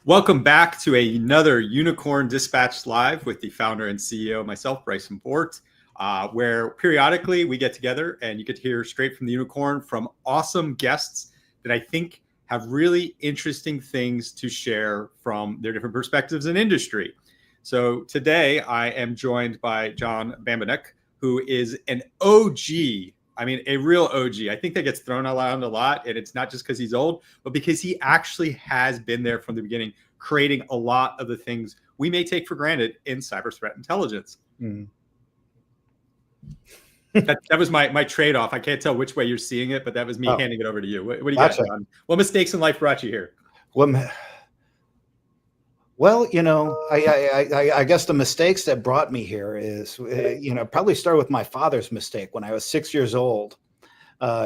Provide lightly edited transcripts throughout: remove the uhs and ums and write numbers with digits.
Welcome back to another Unicorn Dispatch Live with the founder and CEO, myself, Bryson Bort, where periodically we get together and you get to hear straight from the unicorn from awesome guests that I think have really interesting things to share from their different perspectives in industry. So today I am joined by John Bambenek, who is an OG. I mean, a real OG. I think that gets thrown around a lot, and it's not just because he's old, but because he actually has been there from the beginning, creating a lot of the things we may take for granted in cyber threat intelligence. Mm. that was my trade-off. I can't tell which way you're seeing it, but that was me handing it over to you. What do you got, John? What mistakes in life brought you here? Well, you know, I guess the mistakes that brought me here is, probably start with my father's mistake. When I was 6 years old,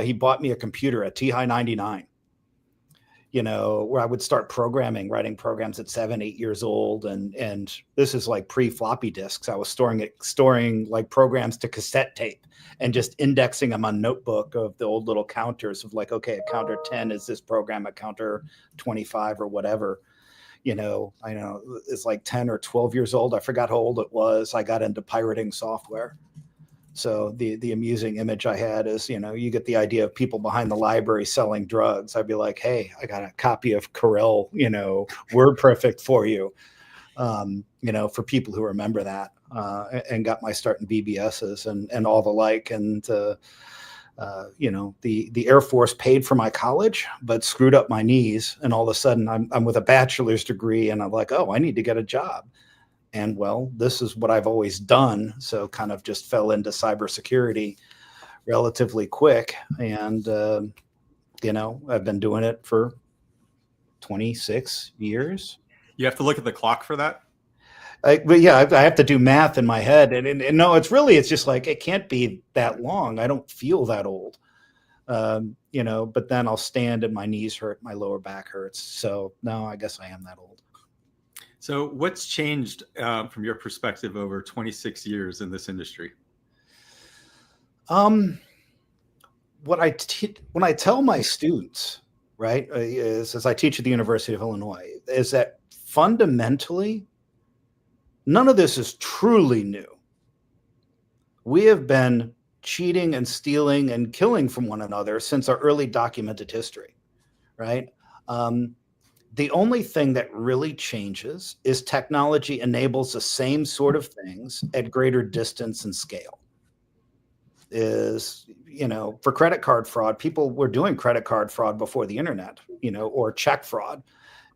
he bought me a computer, a TI 99, where I would start writing programs at 7, 8 years old. And this is like pre-floppy disks. I was storing like programs to cassette tape and just indexing them on notebook of the old little counters of like, okay, a counter 10 is this program, a counter 25 or whatever. I know it's like 10 or 12 years old. I forgot how old it was. I got into pirating software. So the amusing image I had is, you get the idea of people behind the library selling drugs. I'd be like, hey, I got a copy of Corel, WordPerfect for you, for people who remember that, and got my start in BBSs and all the like. And, the Air Force paid for my college, but screwed up my knees. And all of a sudden I'm with a bachelor's degree and I'm like, oh, I need to get a job. And well, this is what I've always done. So kind of just fell into cybersecurity relatively quick. And, I've been doing it for 26 years. You have to look at the clock for that. But yeah, I have to do math in my head, and no, it's just like, it can't be that long. I don't feel that old, but then I'll stand and my knees hurt, my lower back hurts. So no, I guess I am that old. So what's changed from your perspective over 26 years in this industry? When I tell my students, right, as I teach at the University of Illinois, is that fundamentally, none of this is truly new. We have been cheating and stealing and killing from one another since our early documented history, right? The only thing that really changes is technology enables the same sort of things at greater distance and scale. For credit card fraud, people were doing credit card fraud before the internet, or check fraud.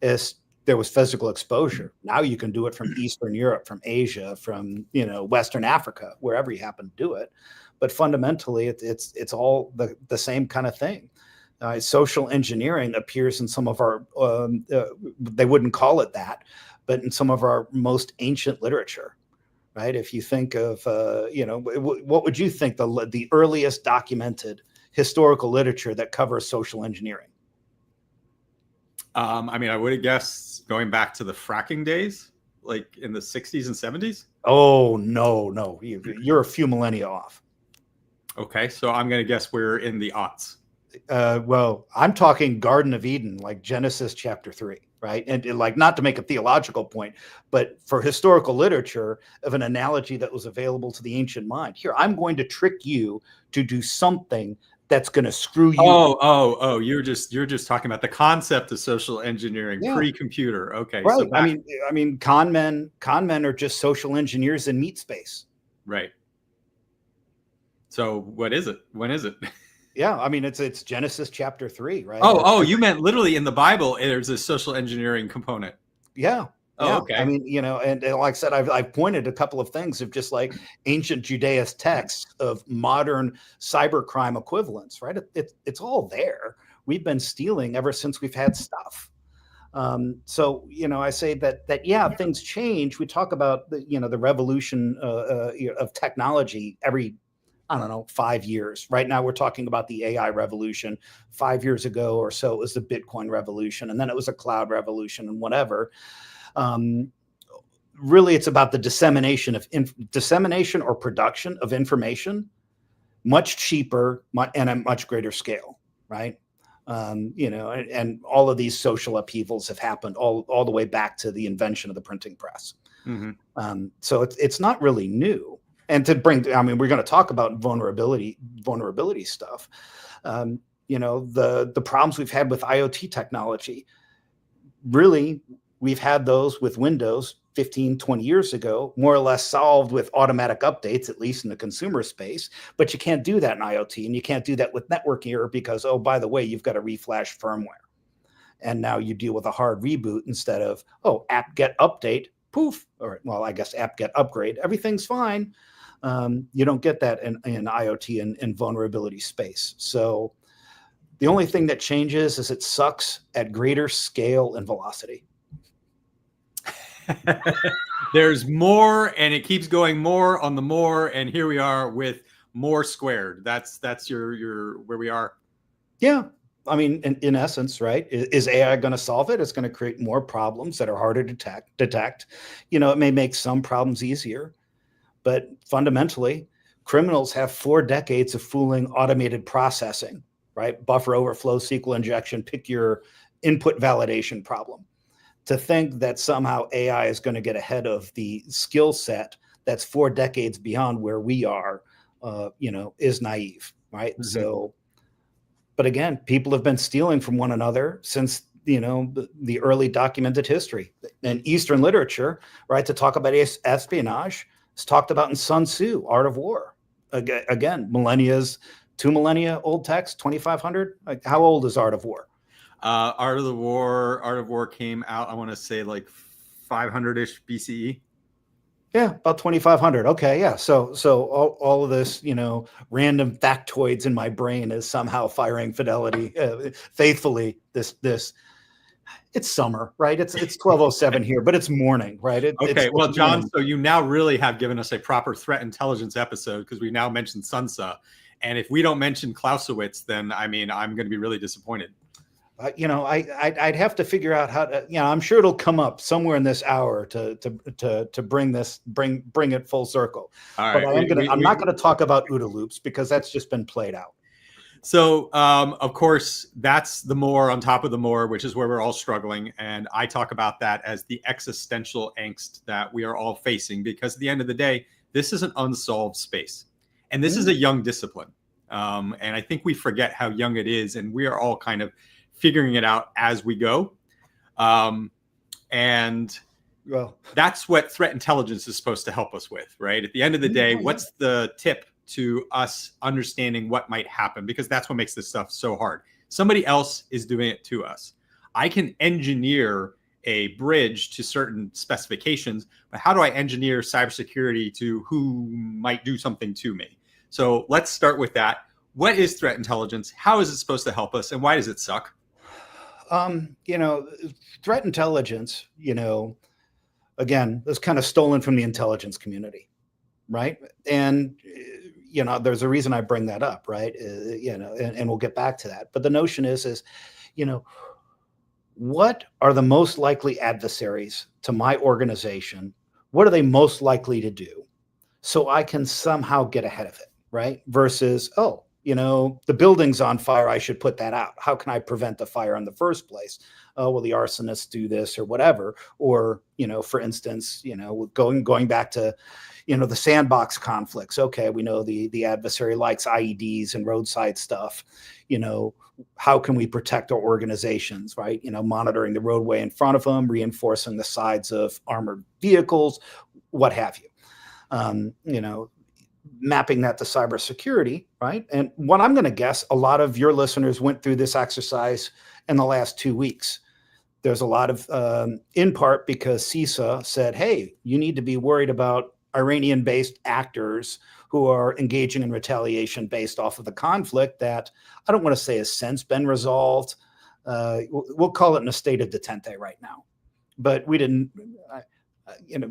There was physical exposure. Now you can do it from Eastern Europe, from Asia, from, Western Africa, wherever you happen to do it. But fundamentally, it's all the same kind of thing. Social engineering appears in some of our, they wouldn't call it that, but in some of our most ancient literature, right? If you think of, what would you think the earliest documented historical literature that covers social engineering? I would have guessed going back to the fracking days, like in the 60s and 70s. Oh, no. You're a few millennia off. Okay, so I'm going to guess we're in the aughts. Well, I'm talking Garden of Eden, like Genesis chapter 3, right? And like, not to make a theological point, but for historical literature of an analogy that was available to the ancient mind. Here, I'm going to trick you to do something that's going to screw you. Oh! You're just talking about the concept of social engineering, pre-computer. Okay, right. So I mean, con men are just social engineers in meat space. Right. So what is it? When is it? Yeah, I mean, it's Genesis chapter 3, right? Oh, you meant literally in the Bible, there's a social engineering component. Yeah. Oh, yeah. okay. I mean, and like I said, I've pointed a couple of things of just like ancient Judaist texts of modern cybercrime equivalents, right? It's all there. We've been stealing ever since we've had stuff. So, I say that things change. We talk about the revolution of technology every, 5 years. Right now, we're talking about the AI revolution. 5 years ago or so, it was the Bitcoin revolution, and then it was a cloud revolution and whatever. Really, it's about the dissemination or production of information, much cheaper and at much greater scale, right? And all of these social upheavals have happened all the way back to the invention of the printing press. Mm-hmm. So it's not really new. And to bring, I mean, we're going to talk about vulnerability stuff. The problems we've had with IoT technology, really, we've had those with Windows 15, 20 years ago, more or less solved with automatic updates, at least in the consumer space. But you can't do that in IoT, and you can't do that with networking error because, oh, by the way, you've got to reflash firmware. And now you deal with a hard reboot instead of, oh, app get update, poof, or, well, I guess app get upgrade, everything's fine. You don't get that in IoT and vulnerability space. So the only thing that changes is it sucks at greater scale and velocity. There's more, and it keeps going more on the more, and here we are with more squared. That's your where we are. Yeah. I mean, in essence, right? Is AI going to solve it? It's going to create more problems that are harder to detect. It may make some problems easier, but fundamentally, criminals have 4 decades of fooling automated processing, right? Buffer overflow, SQL injection, pick your input validation problem. To think that somehow AI is going to get ahead of the skill set that's 4 decades beyond where we are, is naive, right? Mm-hmm. So, but again, people have been stealing from one another since, the early documented history. And Eastern literature, right, to talk about espionage is talked about in Sun Tzu, Art of War. Again, 2 millennia old text, 2,500. Like, how old is Art of War? Art of War came out, I want to say like 500-ish BCE. Yeah, about 2,500. Okay, yeah. So all of this, random factoids in my brain is somehow firing faithfully. This, it's summer, right? It's 12:07 here, but it's morning, right? Okay, well, John, so you now really have given us a proper threat intelligence episode because we now mentioned Sansa, and if we don't mention Clausewitz, then I mean I'm going to be really disappointed. I'd have to figure out how to, I'm sure it'll come up somewhere in this hour to bring it full circle. All but right, I'm not going to talk about OODA loops because that's just been played out. So, of course, that's the more on top of the more, which is where we're all struggling. And I talk about that as the existential angst that we are all facing, because at the end of the day, this is an unsolved space. And this is a young discipline. And I think we forget how young it is. And we are all kind of figuring it out as we go. And well, that's what threat intelligence is supposed to help us with, right? At the end of the day, what's the tip to us understanding what might happen? Because that's what makes this stuff so hard. Somebody else is doing it to us. I can engineer a bridge to certain specifications, but how do I engineer cybersecurity to who might do something to me? So let's start with that. What is threat intelligence? How is it supposed to help us? And why does it suck? Threat intelligence, again, is kind of stolen from the intelligence community, right? And, there's a reason I bring that up, right? And we'll get back to that. But the notion is, what are the most likely adversaries to my organization? What are they most likely to do? So I can somehow get ahead of it, right? Versus, the building's on fire, I should put that out. How can I prevent the fire in the first place? Oh, well, the arsonists do this or whatever. Or, for instance, going back to, the sandbox conflicts. Okay, we know the adversary likes IEDs and roadside stuff. How can we protect our organizations, right? Monitoring the roadway in front of them, reinforcing the sides of armored vehicles, what have you. Mapping that to cybersecurity, right? And what I'm going to guess, a lot of your listeners went through this exercise in the last 2 weeks. There's a lot of, in part because CISA said, hey, you need to be worried about Iranian-based actors who are engaging in retaliation based off of the conflict that I don't want to say has since been resolved. We'll call it in a state of detente right now. But we didn't...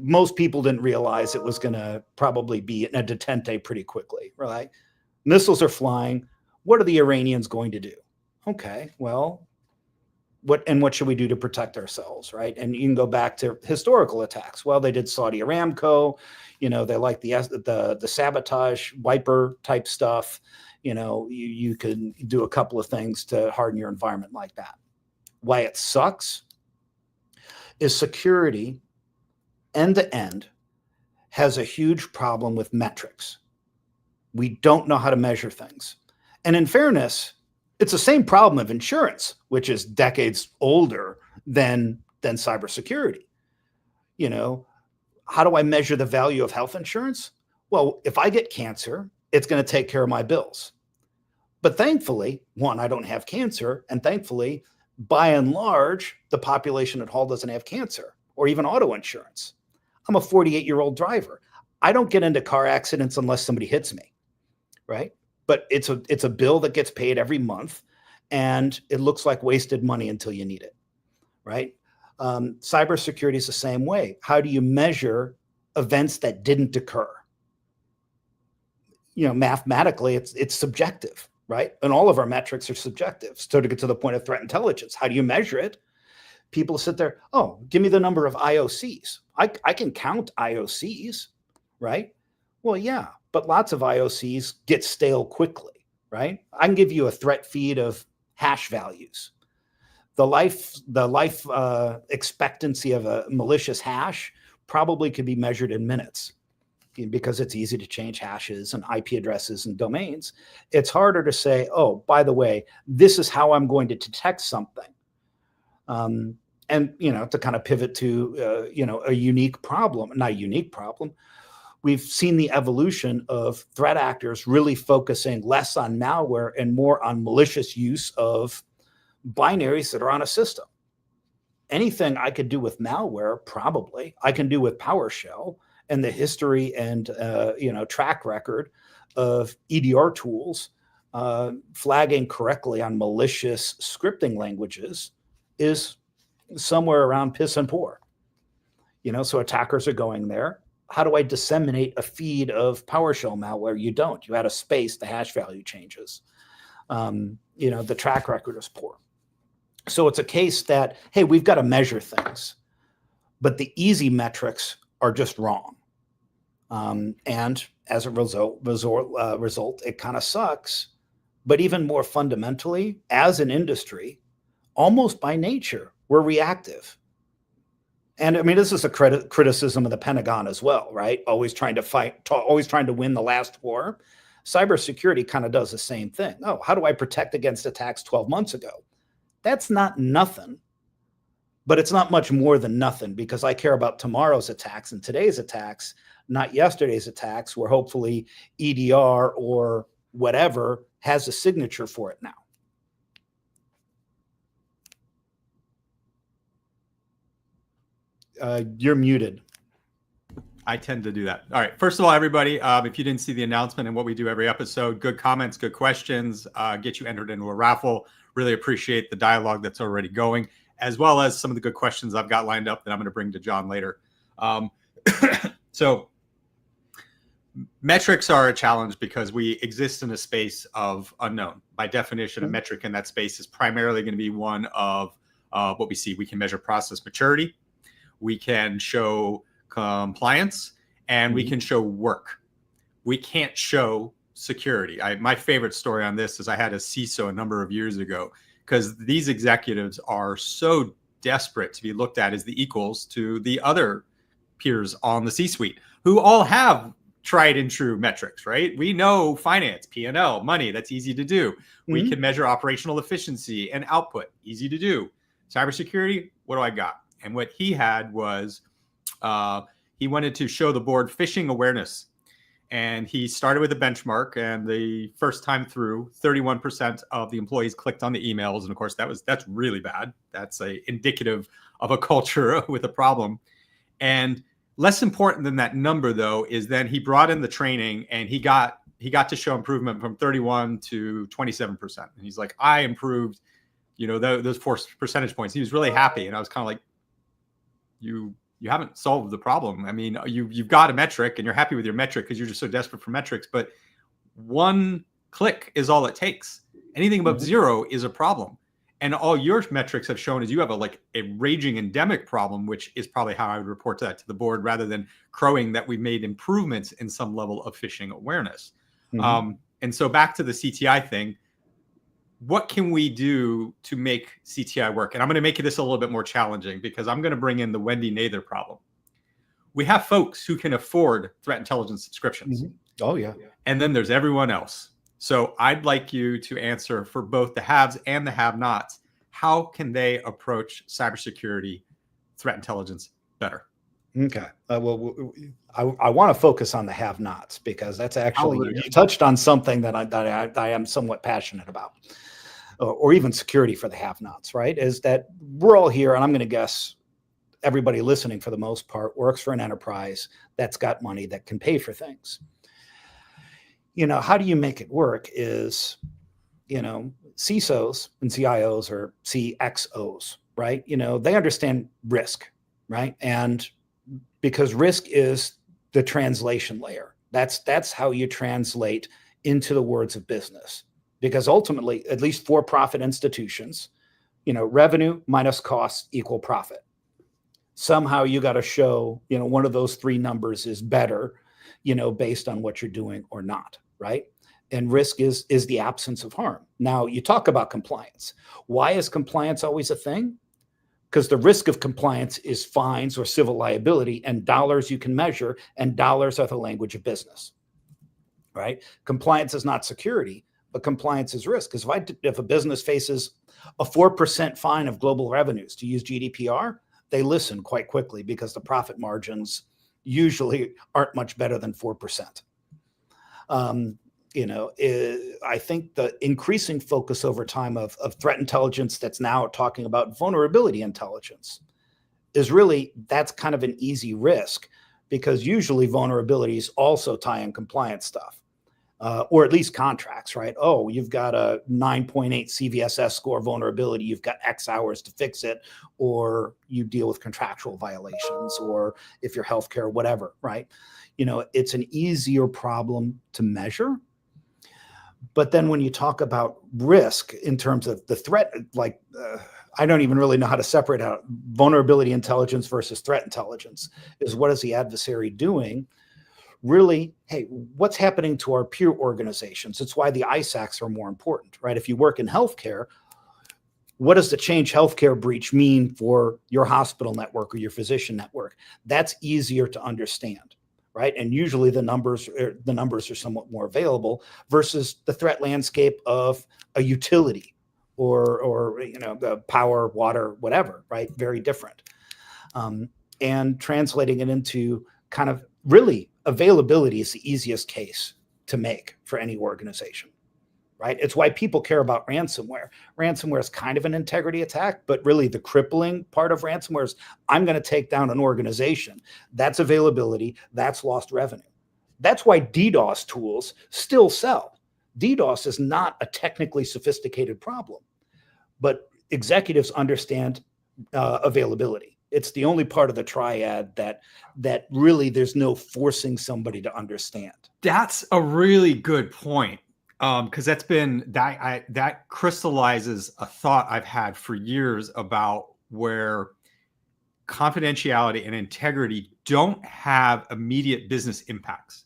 most people didn't realize it was going to probably be in a detente pretty quickly, right? Missiles are flying. What are the Iranians going to do? Okay, well, what should we do to protect ourselves, right? And you can go back to historical attacks. Well, they did Saudi Aramco. They like the sabotage wiper type stuff. you can do a couple of things to harden your environment like that. Why it sucks is security end to end has a huge problem with metrics. We don't know how to measure things. And in fairness, it's the same problem of insurance, which is decades older than cybersecurity. How do I measure the value of health insurance? Well, if I get cancer, it's going to take care of my bills. But thankfully, one, I don't have cancer. And thankfully, by and large, the population at all doesn't have cancer or even auto insurance. I'm a 48-year-old driver. I don't get into car accidents unless somebody hits me, right? But it's a bill that gets paid every month, and it looks like wasted money until you need it, right? Cybersecurity is the same way. How do you measure events that didn't occur? Mathematically, it's subjective, right? And all of our metrics are subjective. So to get to the point of threat intelligence, how do you measure it? People sit there, oh, give me the number of IOCs. I can count IOCs, right? Well, yeah, but lots of IOCs get stale quickly, right? I can give you a threat feed of hash values. The life expectancy of a malicious hash probably could be measured in minutes because it's easy to change hashes and IP addresses and domains. It's harder to say, oh, by the way, this is how I'm going to detect something. And, to kind of pivot to, a unique problem, not a unique problem. We've seen the evolution of threat actors really focusing less on malware and more on malicious use of binaries that are on a system. Anything I could do with malware, probably I can do with PowerShell, and the history and track record of EDR tools flagging correctly on malicious scripting languages is somewhere around piss and poor. So attackers are going there. How do I disseminate a feed of PowerShell malware? You don't. You add a space, the hash value changes. The track record is poor. So it's a case that, hey, we've got to measure things, but the easy metrics are just wrong. And as a result, it kind of sucks. But even more fundamentally, as an industry, almost by nature, we're reactive. And I mean, this is a criticism of the Pentagon as well, right? Always trying to win the last war. Cybersecurity kind of does the same thing. Oh, how do I protect against attacks 12 months ago? That's not nothing, but it's not much more than nothing because I care about tomorrow's attacks and today's attacks, not yesterday's attacks, where hopefully EDR or whatever has a signature for it now. You're muted. I tend to do that. All right. First of all, everybody, if you didn't see the announcement and what we do every episode, good comments, good questions, get you entered into a raffle. Really appreciate the dialogue that's already going, as well as some of the good questions I've got lined up that I'm going to bring to John later. So metrics are a challenge because we exist in a space of unknown. By definition, a metric in that space is primarily going to be one of what we see. We can measure process maturity. We can show compliance, and we can show work. We can't show security. My favorite story on this is I had a CISO a number of years ago because these executives are so desperate to be looked at as the equals to the other peers on the C-suite who all have tried and true metrics, right? We know finance, P&L, money, that's easy to do. We can measure operational efficiency and output, easy to do. Cybersecurity, what do I got? And what he had was he wanted to show the board phishing awareness. And he started with a benchmark, and the first time through, 31% of the employees clicked on the emails. And of course, that's really bad. That's indicative of a culture with a problem. And less important than that number, though, is then he brought in the training, and he got to show improvement from 31 to 27%. And he's like, I improved, those 4 percentage points. He was really happy, and I was kind of like, you haven't solved the problem. I mean, you've got a metric and you're happy with your metric because you're just so desperate for metrics, but one click is all it takes. Anything above 0 is a problem. And all your metrics have shown is you have a raging endemic problem, which is probably how I would report that to the board rather than crowing that we've made improvements in some level of phishing awareness. And And so back to the CTI thing, what can we do to make CTI work? And I'm going to make this a little bit more challenging because I'm going to bring in the Wendy Nather problem. We have folks who can afford threat intelligence subscriptions. Mm-hmm. Oh, yeah. And then there's everyone else. So I'd like you to answer for both the haves and the have-nots. How can they approach cybersecurity threat intelligence better? Okay. Well, I want to focus on the have-nots because that's actually, Hallelujah. you touched on something that I am somewhat passionate about, or even security for the have-nots, right? Is that we're all here, and I'm going to guess everybody listening for the most part works for an enterprise that's got money that can pay for things. How do you make it work is, CISOs and CIOs or CXOs, right? They understand risk, right? And because risk is the translation layer. That's how you translate into the words of business. Because ultimately, at least for-profit institutions, revenue minus costs equal profit. Somehow you got to show, one of those three numbers is better, based on what you're doing or not, right? And risk is the absence of harm. Now, you talk about compliance. Why is compliance always a thing? Because the risk of compliance is fines or civil liability, and dollars you can measure, and dollars are the language of business, right? Compliance is not security, but compliance is risk. Because if a business faces a 4% fine of global revenues to use GDPR, they listen quite quickly because the profit margins usually aren't much better than 4%. I think the increasing focus over time of threat intelligence that's now talking about vulnerability intelligence is really, that's kind of an easy risk because usually vulnerabilities also tie in compliance stuff, or at least contracts, right? Oh, you've got a 9.8 CVSS score vulnerability. You've got X hours to fix it, or you deal with contractual violations, or if you're healthcare, whatever, right? It's an easier problem to measure. But then when you talk about risk in terms of the threat, I don't even really know how to separate out vulnerability intelligence versus threat intelligence. Is what is the adversary doing? Really, hey, what's happening to our peer organizations? It's why the ISACs are more important, right? If you work in healthcare, what does the Change Healthcare breach mean for your hospital network or your physician network? That's easier to understand, right? And usually the numbers are somewhat more available versus the threat landscape of a utility or the power, water, whatever, right? Very different. And translating it into kind of really availability is the easiest case to make for any organization, right? It's why people care about ransomware. Ransomware is kind of an integrity attack, but really the crippling part of ransomware is I'm going to take down an organization. That's availability. That's lost revenue. That's why DDoS tools still sell. DDoS is not a technically sophisticated problem, but executives understand availability. It's the only part of the triad that really there's no forcing somebody to understand. That's a really good point. Because that crystallizes a thought I've had for years about where confidentiality and integrity don't have immediate business impacts.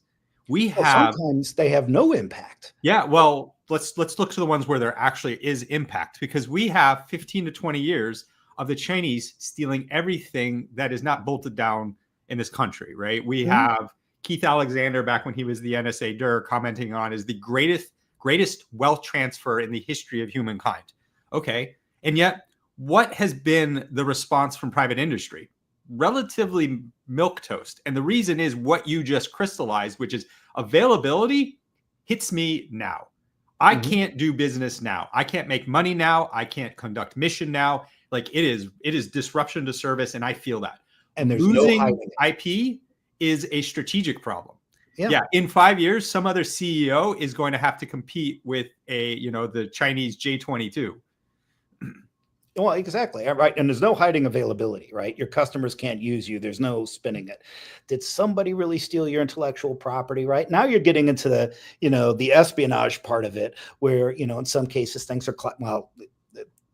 Sometimes they have no impact. Yeah, well, let's look to the ones where there actually is impact, because we have 15 to 20 years of the Chinese stealing everything that is not bolted down in this country, right? We have Keith Alexander, back when he was the NSA DER, commenting on is the greatest wealth transfer in the history of humankind. Okay. And yet, what has been the response from private industry? Relatively milquetoast. And the reason is what you just crystallized, which is availability hits me now. I can't do business now. I can't make money now. I can't conduct mission now. Like it is disruption to service, and I feel that. And there's losing no IP is a strategic problem. Yeah. In 5 years, some other CEO is going to have to compete with the Chinese J22. Well, exactly. Right. And there's no hiding availability, right? Your customers can't use you. There's no spinning it. Did somebody really steal your intellectual property? Right now you're getting into the espionage part of it where, in some cases things are,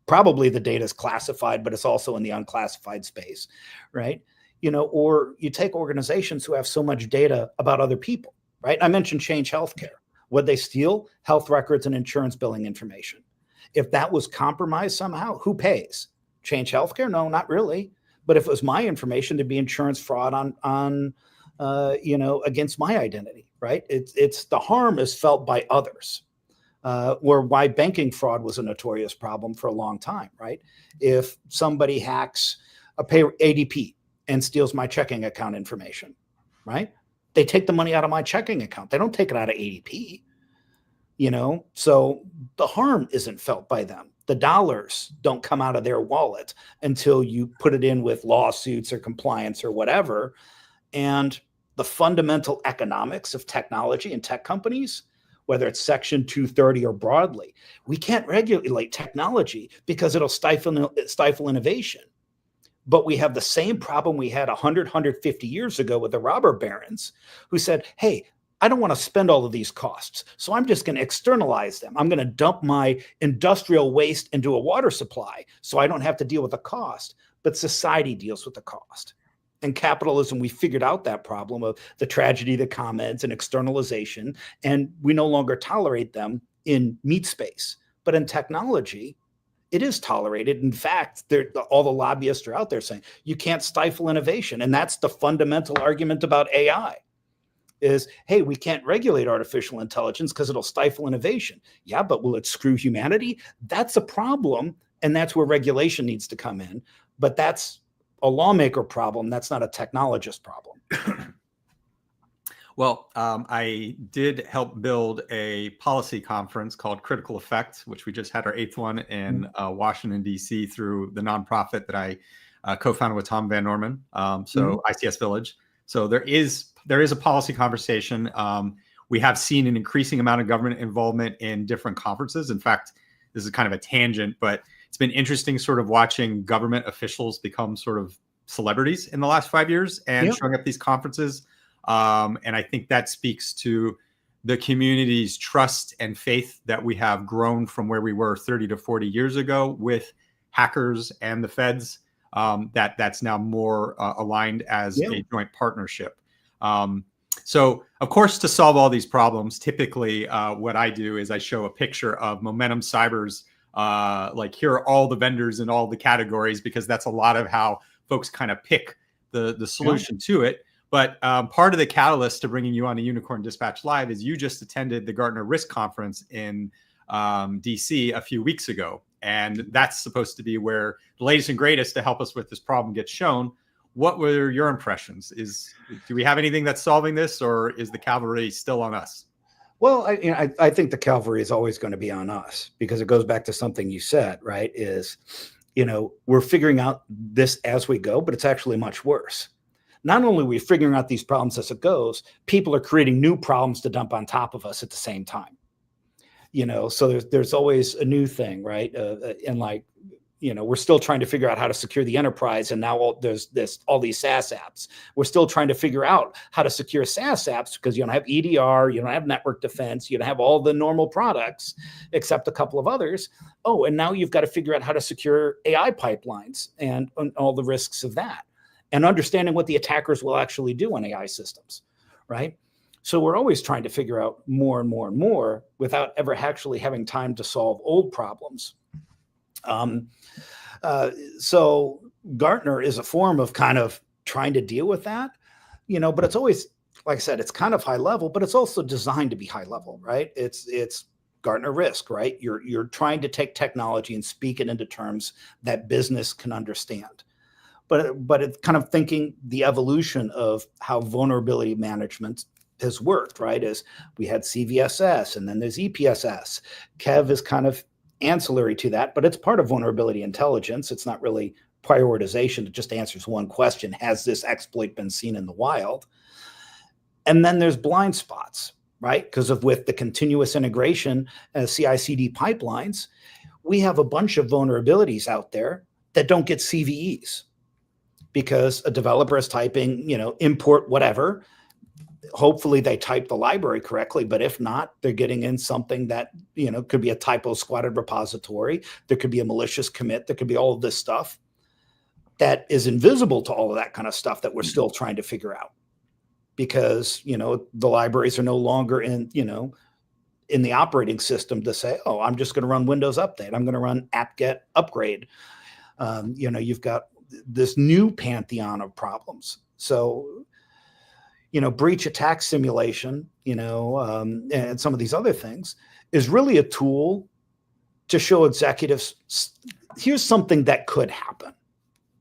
probably the data is classified, but it's also in the unclassified space, right? Or you take organizations who have so much data about other people, right? I mentioned Change Healthcare. What'd they steal? Health records and insurance billing information. If that was compromised somehow, who pays? Change Healthcare? No, not really. But if it was my information, there'd be insurance fraud on against my identity, right? It's the harm is felt by others. Or why banking fraud was a notorious problem for a long time, right? If somebody hacks a ADP and steals my checking account information, right? They take the money out of my checking account. They don't take it out of ADP, so the harm isn't felt by them. The dollars don't come out of their wallet until you put it in with lawsuits or compliance or whatever. And the fundamental economics of technology and tech companies, whether it's Section 230 or broadly, we can't regulate technology because it'll stifle innovation. But we have the same problem we had 100, 150 years ago with the robber barons who said, hey, I don't want to spend all of these costs, so I'm just going to externalize them. I'm going to dump my industrial waste into a water supply so I don't have to deal with the cost. But society deals with the cost. In capitalism, we figured out that problem of the tragedy of the commons and externalization, and we no longer tolerate them in meat space. But in technology, it is tolerated. In fact, all the lobbyists are out there saying you can't stifle innovation. And that's the fundamental argument about AI is, hey, we can't regulate artificial intelligence because it'll stifle innovation. Yeah, but will it screw humanity? That's a problem. And that's where regulation needs to come in. But that's a lawmaker problem. That's not a technologist problem. Well, I did help build a policy conference called Critical Effect, which we just had our 8th one in Washington, D.C. through the nonprofit that I co-founded with Tom Van Norman, ICS Village. So there is a policy conversation. We have seen an increasing amount of government involvement in different conferences. In fact, this is kind of a tangent, but it's been interesting sort of watching government officials become sort of celebrities in the last 5 years and showing up at these conferences. And I think that speaks to the community's trust and faith that we have grown from where we were 30 to 40 years ago with hackers and the feds, that's now more aligned as a joint partnership. So, of course, to solve all these problems, typically what I do is I show a picture of Momentum Cyber's, like here are all the vendors in all the categories, because that's a lot of how folks kind of pick the solution to it. But part of the catalyst to bringing you on a Unicorn Dispatch Live is you just attended the Gartner Risk Conference in DC a few weeks ago. And that's supposed to be where the latest and greatest to help us with this problem gets shown. What were your impressions? Do we have anything that's solving this, or is the cavalry still on us? Well, I think the cavalry is always going to be on us, because it goes back to something you said, right? Is, we're figuring out this as we go, but it's actually much worse. Not only are we figuring out these problems as it goes, people are creating new problems to dump on top of us at the same time. So there's always a new thing, right? We're still trying to figure out how to secure the enterprise, and now there's all these SaaS apps. We're still trying to figure out how to secure SaaS apps because you don't have EDR, you don't have network defense, you don't have all the normal products except a couple of others. Oh, and now you've got to figure out how to secure AI pipelines and all the risks of that, and understanding what the attackers will actually do on AI systems, right? So we're always trying to figure out more and more and more without ever actually having time to solve old problems. So Gartner is a form of kind of trying to deal with that, but it's always, like I said, it's kind of high level, but it's also designed to be high level, right? It's Gartner risk, right? You're trying to take technology and speak it into terms that business can understand. But it's kind of thinking the evolution of how vulnerability management has worked, right? As we had CVSS, and then there's EPSS. Kev is kind of ancillary to that, but it's part of vulnerability intelligence. It's not really prioritization. It just answers one question: has this exploit been seen in the wild? And then there's blind spots, right? Because with the continuous integration CI/CD pipelines, we have a bunch of vulnerabilities out there that don't get CVEs because a developer is typing, import whatever. Hopefully they type the library correctly, but if not, they're getting in something that, could be a typo squatted repository. There could be a malicious commit. There could be all of this stuff that is invisible to all of that kind of stuff that we're still trying to figure out, because, the libraries are no longer in, in the operating system to say, oh, I'm just going to run Windows Update. I'm going to run apt-get upgrade. You've got this new pantheon of problems. So, breach attack simulation, and some of these other things is really a tool to show executives, here's something that could happen,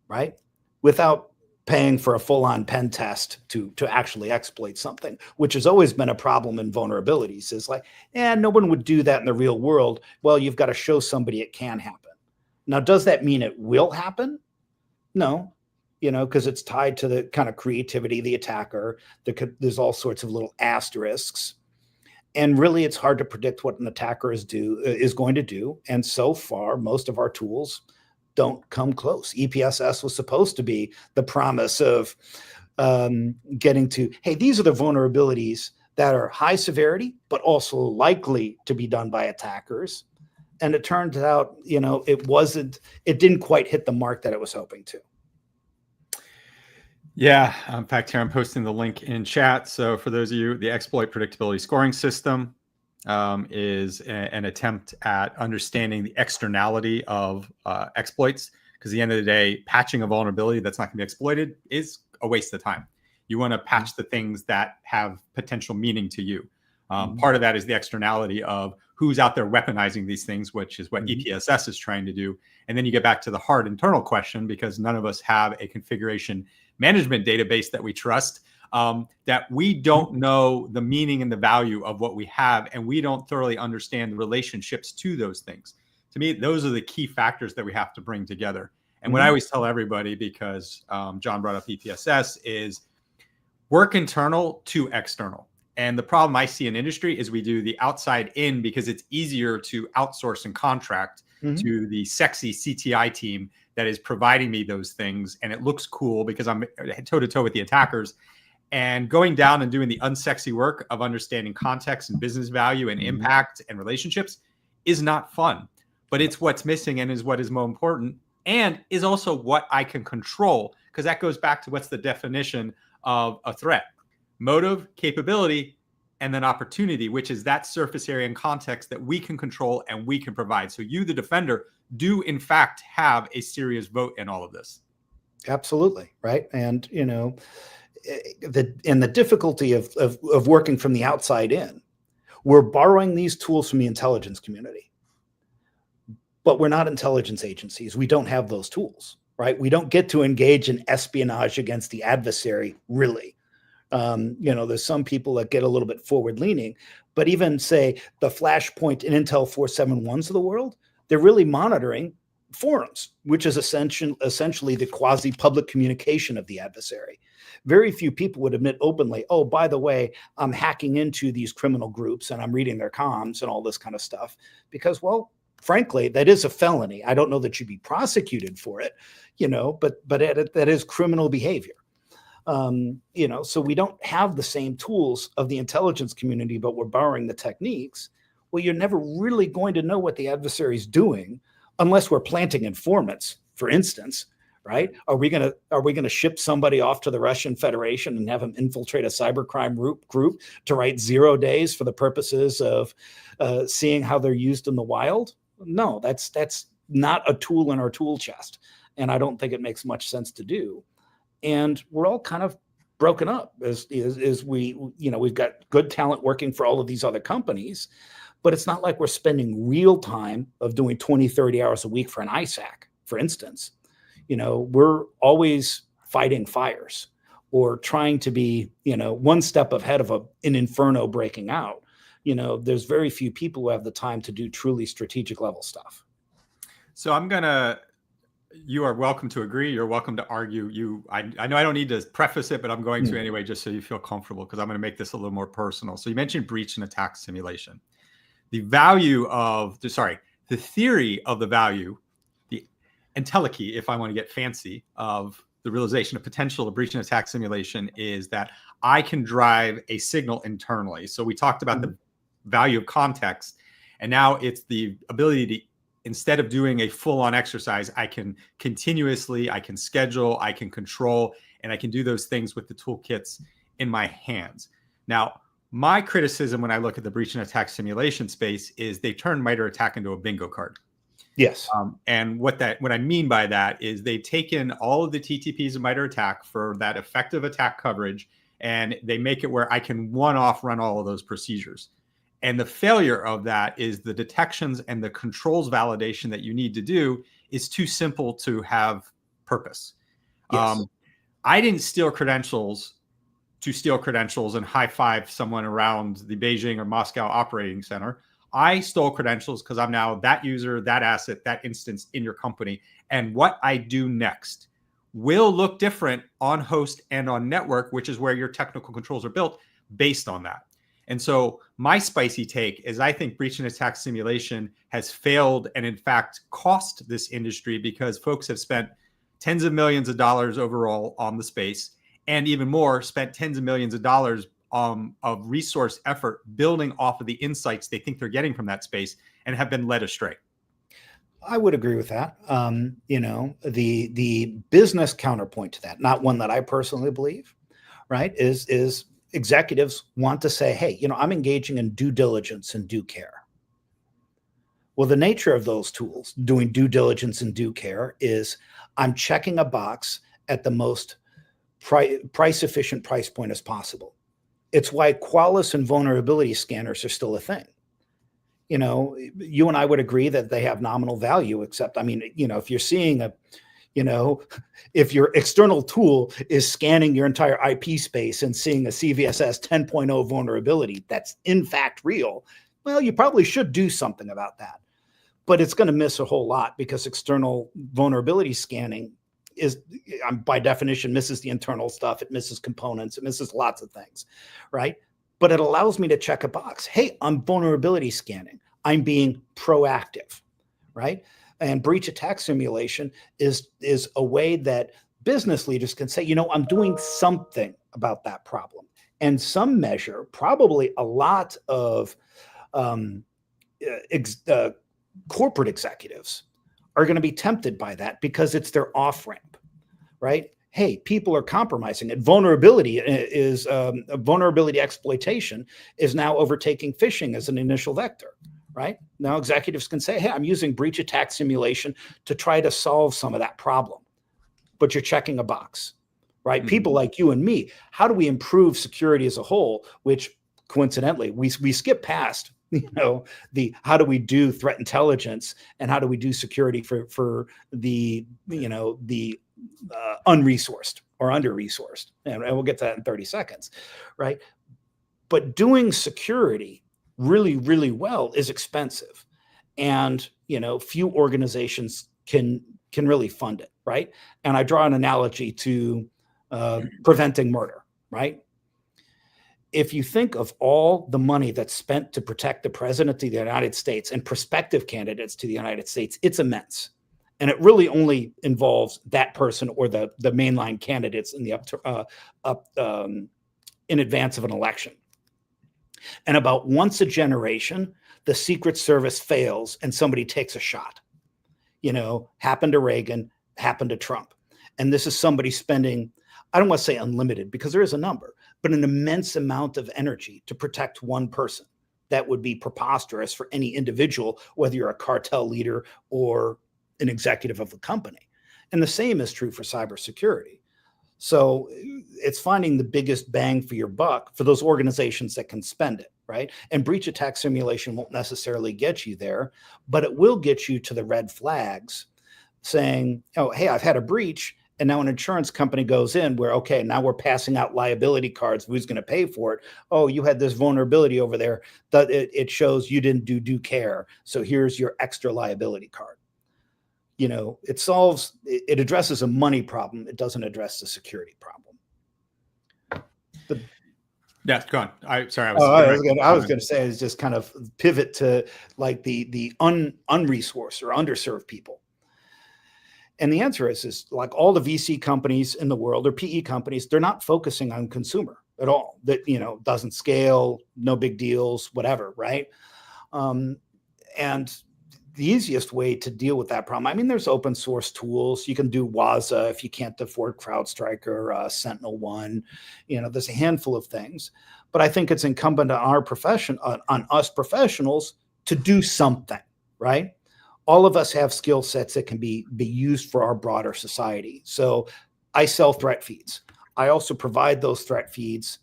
right? Without paying for a full-on pen test to actually exploit something, which has always been a problem in vulnerabilities. Is like, no one would do that in the real world. Well, you've got to show somebody it can happen. Now, does that mean it will happen? No, because it's tied to the kind of creativity of the attacker. There's all sorts of little asterisks. And really, it's hard to predict what an attacker is going to do. And so far, most of our tools don't come close. EPSS was supposed to be the promise of getting to, hey, these are the vulnerabilities that are high severity, but also likely to be done by attackers. And it turned out, it didn't quite hit the mark that it was hoping to. Yeah, in fact, here I'm posting the link in chat. So for those of you, the exploit predictability scoring system is an attempt at understanding the externality of exploits. Because at the end of the day, patching a vulnerability that's not going to be exploited is a waste of time. You want to patch the things that have potential meaning to you. Part of that is the externality of who's out there weaponizing these things, which is what EPSS is trying to do. And then you get back to the hard internal question, because none of us have a configuration management database that we trust, that we don't know the meaning and the value of what we have, and we don't thoroughly understand the relationships to those things. To me, those are the key factors that we have to bring together. And what I always tell everybody, because John brought up EPSS, is work internal to external. And the problem I see in industry is we do the outside in because it's easier to outsource and contract to the sexy CTI team that is providing me those things. And it looks cool because I'm toe to toe with the attackers, and going down and doing the unsexy work of understanding context and business value and impact and relationships is not fun, but it's what's missing and is what is more important, and is also what I can control, because that goes back to what's the definition of a threat: motive, capability, and then opportunity, which is that surface area and context that we can control and we can provide. So you, the defender, do in fact have a serious vote in all of this. Absolutely. Right. And, the difficulty of working from the outside in, we're borrowing these tools from the intelligence community, but we're not intelligence agencies. We don't have those tools, right? We don't get to engage in espionage against the adversary, really. There's some people that get a little bit forward leaning, but even say the Flashpoint and Intel 471s of the world, they're really monitoring forums, which is essentially the quasi-public communication of the adversary. Very few people would admit openly, oh, by the way, I'm hacking into these criminal groups and I'm reading their comms and all this kind of stuff, because, well, frankly, that is a felony. I don't know that you'd be prosecuted for it, but that is criminal behavior. So we don't have the same tools of the intelligence community, but we're borrowing the techniques. Well, you're never really going to know what the adversary is doing unless we're planting informants, for instance, right? Are we gonna ship somebody off to the Russian Federation and have them infiltrate a cybercrime group to write 0 days for the purposes of seeing how they're used in the wild? No, that's not a tool in our tool chest, and I don't think it makes much sense to do. And we're all kind of broken up as we've got good talent working for all of these other companies, but it's not like we're spending real time of doing 20, 30 hours a week for an ISAC, for instance. We're always fighting fires or trying to be, one step ahead of an inferno breaking out. There's very few people who have the time to do truly strategic level stuff. So you are welcome to agree. You're welcome to argue. I know I don't need to preface it, but I'm going to anyway, just so you feel comfortable, because I'm going to make this a little more personal. So you mentioned breach and attack simulation. The theory of the value, the entelechy, if I want to get fancy, of the realization of potential of breach and attack simulation is that I can drive a signal internally. So we talked about the value of context, and now it's the ability to, instead of doing a full-on exercise, I can schedule, I can control, and I can do those things with the toolkits in my hands. Now, My criticism when I look at the breach and attack simulation space is they turned MITRE ATT&CK into a bingo card. Yes. And what I mean by that is they've taken all of the TTPs of MITRE ATT&CK for that effective attack coverage, and they make it where I can one-off run all of those procedures. And the failure of that is the detections and the controls validation that you need to do is too simple to have purpose. Yes. I didn't steal credentials to steal credentials and high five someone around the Beijing or Moscow operating center. I stole credentials because I'm now that user, that asset, that instance in your company. And what I do next will look different on host and on network, which is where your technical controls are built based on that. And so my spicy take is I think breach and attack simulation has failed and in fact cost this industry because folks have spent tens of millions of dollars overall on the space, and even more, spent tens of millions of dollars of resource effort building off of the insights they think they're getting from that space and have been led astray. I would agree with that. The business counterpoint to that, not one that I personally believe, right, is executives want to say, hey, I'm engaging in due diligence and due care. Well, the nature of those tools, doing due diligence and due care, is I'm checking a box at the most price efficient price point as possible. It's why Qualys and vulnerability scanners are still a thing. You and I would agree that they have nominal value, except, if you're seeing if your external tool is scanning your entire IP space and seeing a CVSS 10.0 vulnerability that's in fact real, well, you probably should do something about that. But it's going to miss a whole lot because external vulnerability scanning is, by definition, misses the internal stuff. It misses components. It misses lots of things, right? But it allows me to check a box. Hey, I'm vulnerability scanning. I'm being proactive, right? And breach attack simulation is a way that business leaders can say, I'm doing something about that problem. And some measure, probably a lot of corporate executives are going to be tempted by that because it's their off-ramp, right? Hey, people are compromising it. Vulnerability exploitation is now overtaking phishing as an initial vector, right? Now executives can say, hey, I'm using breach attack simulation to try to solve some of that problem, but you're checking a box, right? Mm-hmm. People like you and me, how do we improve security as a whole, which coincidentally, we skip past how do we do threat intelligence and how do we do security for the unresourced or under-resourced, and we'll get to that in 30 seconds, right? But doing security really, really well is expensive, and few organizations can really fund it, right? And I draw an analogy to preventing murder, right? If you think of all the money that's spent to protect the president of the United States and prospective candidates to the United States, it's immense. And it really only involves that person or the mainline candidates in the in advance of an election. And about once a generation, the Secret Service fails and somebody takes a shot. Happened to Reagan, happened to Trump. And this is somebody spending, I don't want to say unlimited because there is a number, but an immense amount of energy to protect one person. That would be preposterous for any individual, whether you're a cartel leader or an executive of a company. And the same is true for cybersecurity. So it's finding the biggest bang for your buck for those organizations that can spend it, right? And breach attack simulation won't necessarily get you there, but it will get you to the red flags saying, oh, hey, I've had a breach. And now an insurance company goes in where, okay, now we're passing out liability cards. Who's going to pay for it? Oh, you had this vulnerability over there. That it shows you didn't do due care. So here's your extra liability card. It addresses a money problem. It doesn't address the security problem. Yeah, go on. I was going to say is just kind of pivot to like the unresourced or underserved people. And the answer is like all the VC companies in the world or PE companies, they're not focusing on consumer at all. That, doesn't scale, no big deals, whatever, right? And the easiest way to deal with that problem, I mean, there's open source tools. You can do Waza if you can't afford CrowdStrike or SentinelOne. There's a handful of things. But I think it's incumbent on our profession, on us professionals, to do something, right? All of us have skill sets that can be used for our broader society. So I sell threat feeds. I also provide those threat feeds,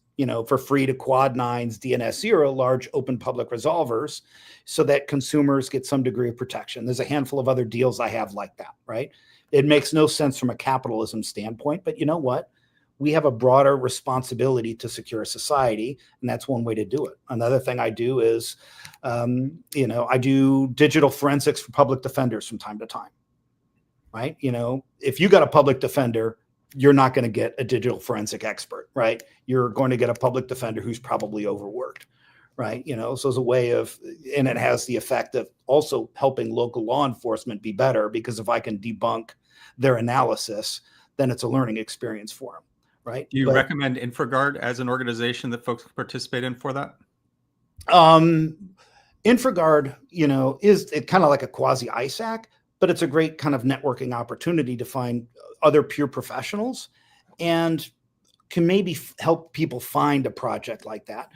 for free to Quad 9s, DNS0, large open public resolvers, so that consumers get some degree of protection. There's a handful of other deals I have like that, right? It makes no sense from a capitalism standpoint, but you know what? We have a broader responsibility to secure society, and that's one way to do it. Another thing I do is, I do digital forensics for public defenders from time to time, right? If you got a public defender, you're not going to get a digital forensic expert, right? You're going to get a public defender who's probably overworked, right? So it's a way of, and it has the effect of also helping local law enforcement be better, because if I can debunk their analysis, then it's a learning experience for them, right? Do you recommend InfraGard as an organization that folks participate in for that? InfraGard, is it kind of like a quasi ISAC, but it's a great kind of networking opportunity to find other peer professionals and can maybe help people find a project like that.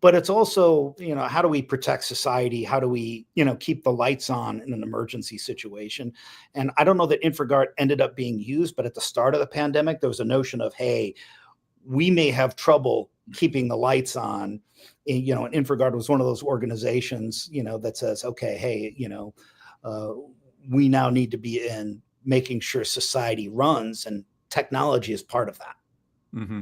But it's also, how do we protect society? How do we, keep the lights on in an emergency situation? And I don't know that InfraGard ended up being used, but at the start of the pandemic, there was a notion of, hey, we may have trouble keeping the lights on. And InfraGard was one of those organizations, that says, okay, hey, we now need to be in making sure society runs, and technology is part of that. Mm-hmm.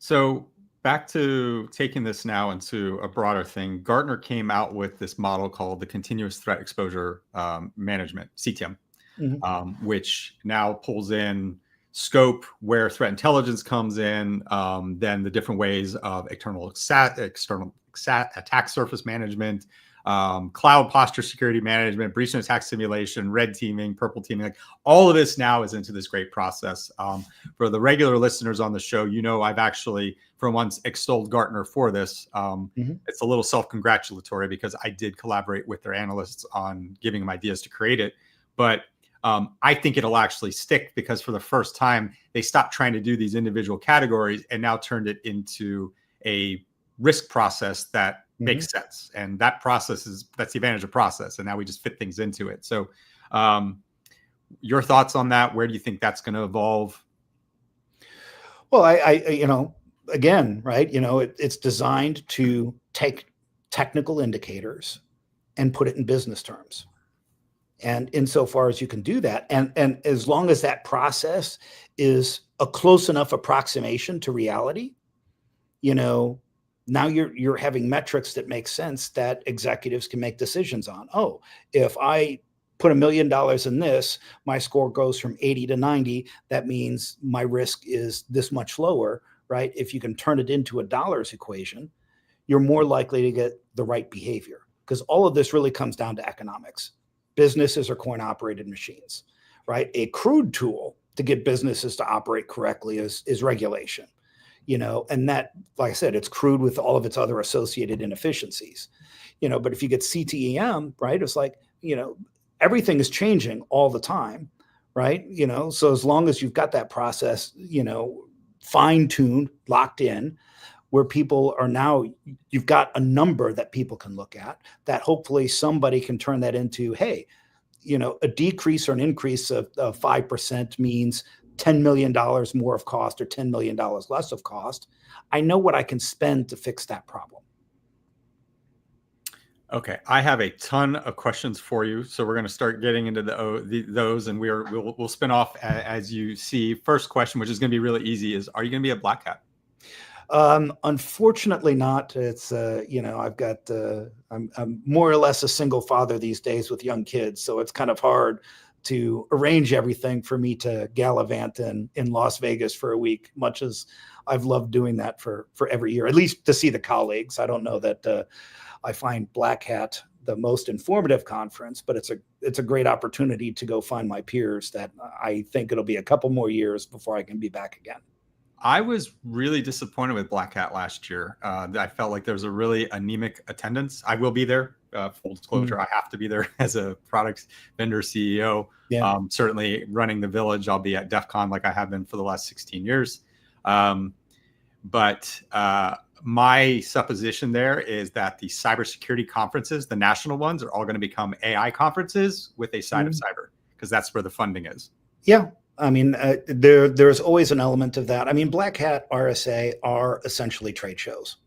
So back to taking this now into a broader thing, Gartner came out with this model called the Continuous Threat Exposure Management, CTEM, which now pulls in scope, where threat intelligence comes in, then the different ways of external attack surface management, cloud posture security management, breach and attack simulation, red teaming, purple teaming, like all of this now is into this great process. For the regular listeners on the show, I've actually for once extolled Gartner for this. It's a little self-congratulatory because I did collaborate with their analysts on giving them ideas to create it. But I think it'll actually stick, because for the first time, they stopped trying to do these individual categories and now turned it into a risk process that makes sense. And that's the advantage of process. And now we just fit things into it. So your thoughts on that? Where do you think that's going to evolve? Well, again, right. It's designed to take technical indicators and put it in business terms. And insofar as you can do that, and as long as that process is a close enough approximation to reality, now you're having metrics that make sense that executives can make decisions on. Oh, if I put $1 million in this, my score goes from 80 to 90. That means my risk is this much lower, right? If you can turn it into a dollars equation, you're more likely to get the right behavior, because all of this really comes down to economics. Businesses are coin-operated machines, right? A crude tool to get businesses to operate correctly is regulation, and that, like I said, it's crude with all of its other associated inefficiencies, but if you get CTEM, right, it's like, everything is changing all the time, right? So as long as you've got that process, fine-tuned, locked in, where people are now, you've got a number that people can look at, that hopefully somebody can turn that into, hey, a decrease or an increase of 5% means $10 million more of cost or $10 million less of cost. I know what I can spend to fix that problem. Okay, I have a ton of questions for you, so we're going to start getting into those, and we'll spin off as you see. First question, which is going to be really easy, is: are you going to be a black hat? Unfortunately not. It's, I've got, I'm more or less a single father these days with young kids. So it's kind of hard to arrange everything for me to gallivant in Las Vegas for a week, much as I've loved doing that for every year, at least to see the colleagues. I don't know that I find Black Hat the most informative conference, but it's a great opportunity to go find my peers that I think it'll be a couple more years before I can be back again. I was really disappointed with Black Hat last year. I felt like there was a really anemic attendance. I will be there Full disclosure, I have to be there as a product vendor CEO. Yeah. Certainly running the village, I'll be at DEF CON like I have been for the last 16 years. But my supposition there is that the cybersecurity conferences, the national ones, are all going to become AI conferences with a side of cyber, because that's where the funding is. Yeah. I mean, there's always an element of that. I mean, Black Hat, RSA are essentially trade shows,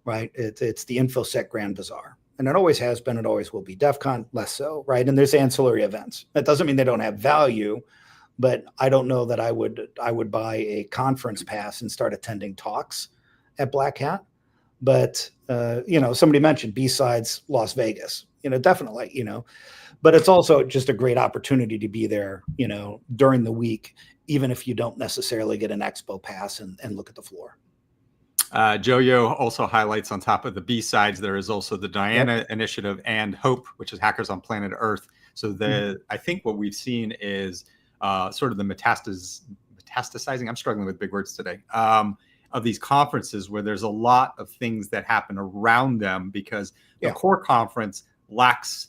right? It's the InfoSec Grand Bazaar. And it always has been, it always will be. DEF CON, less so, right? And there's ancillary events. That doesn't mean they don't have value, but I don't know that I would buy a conference pass and start attending talks at Black Hat. But, somebody mentioned B-Sides Las Vegas, definitely, but it's also just a great opportunity to be there, during the week, even if you don't necessarily get an expo pass and look at the floor. Joe also highlights, on top of the B-Sides, there is also the Diana Initiative and HOPE, which is Hackers on Planet Earth. So I think what we've seen is sort of the metastasizing, I'm struggling with big words today, of these conferences, where there's a lot of things that happen around them, because the core conference lacks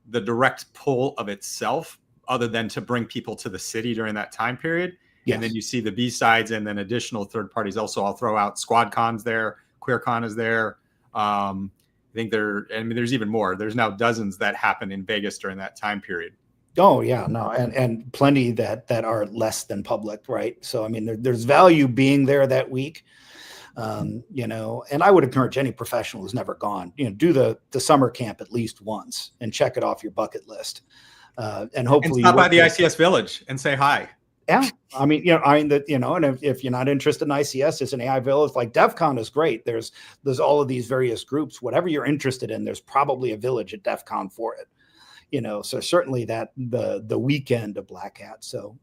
the direct pull of itself, other than to bring people to the city during that time period. Yes. And then you see the B-Sides, and then additional third parties. Also, I'll throw out SquadCon's there, QueerCon is there. I think there's even more. There's now dozens that happen in Vegas during that time period. Oh yeah, no, and plenty that are less than public, right? So I mean, there's value being there that week, and I would encourage any professional who's never gone, do the summer camp at least once and check it off your bucket list, and hopefully stop by the ICS Village and say hi. Yeah, I mean, and if you're not interested in ICS, there's an AI Village. Like DEF CON is great. There's all of these various groups. Whatever you're interested in, there's probably a village at DEF CON for it. So certainly that the weekend of Black Hat. So,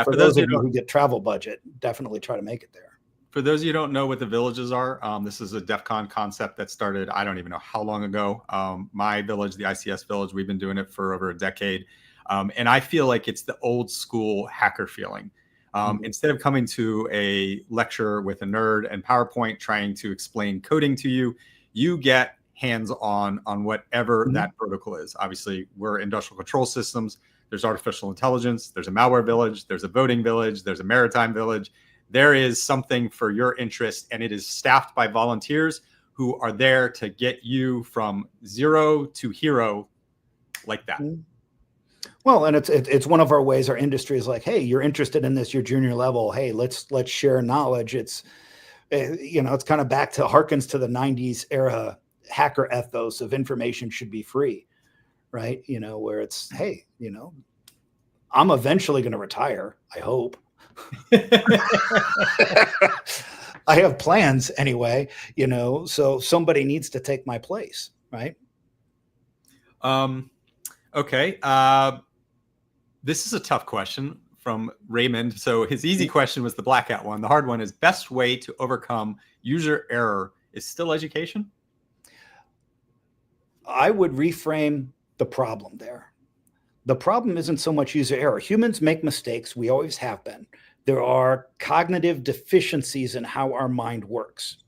for those of you who get travel budget, definitely try to make it there. For those of you who don't know what the villages are, this is a DEF CON concept that started, I don't even know how long ago. My village, the ICS Village, we've been doing it for over a decade. And I feel like it's the old school hacker feeling. Instead of coming to a lecture with a nerd and PowerPoint trying to explain coding to you, you get hands-on on whatever that protocol is. Obviously, we're industrial control systems. There's artificial intelligence. There's a malware village. There's a voting village. There's a maritime village. There is something for your interest, and it is staffed by volunteers who are there to get you from zero to hero like that. Well, and it's one of our ways. Our industry is like, hey, you're interested in this, you're junior level. Hey, let's share knowledge. It's it's kind of harkens to the 90s era hacker ethos of information should be free, right? Where it's, hey, I'm eventually going to retire, I hope. I have plans anyway, so somebody needs to take my place, right? Okay. This is a tough question from Raymond. So his easy question was the Black Hat one. The hard one is, best way to overcome user error is still education? I would reframe the problem there. The problem isn't so much user error. Humans make mistakes. We always have been. There are cognitive deficiencies in how our mind works,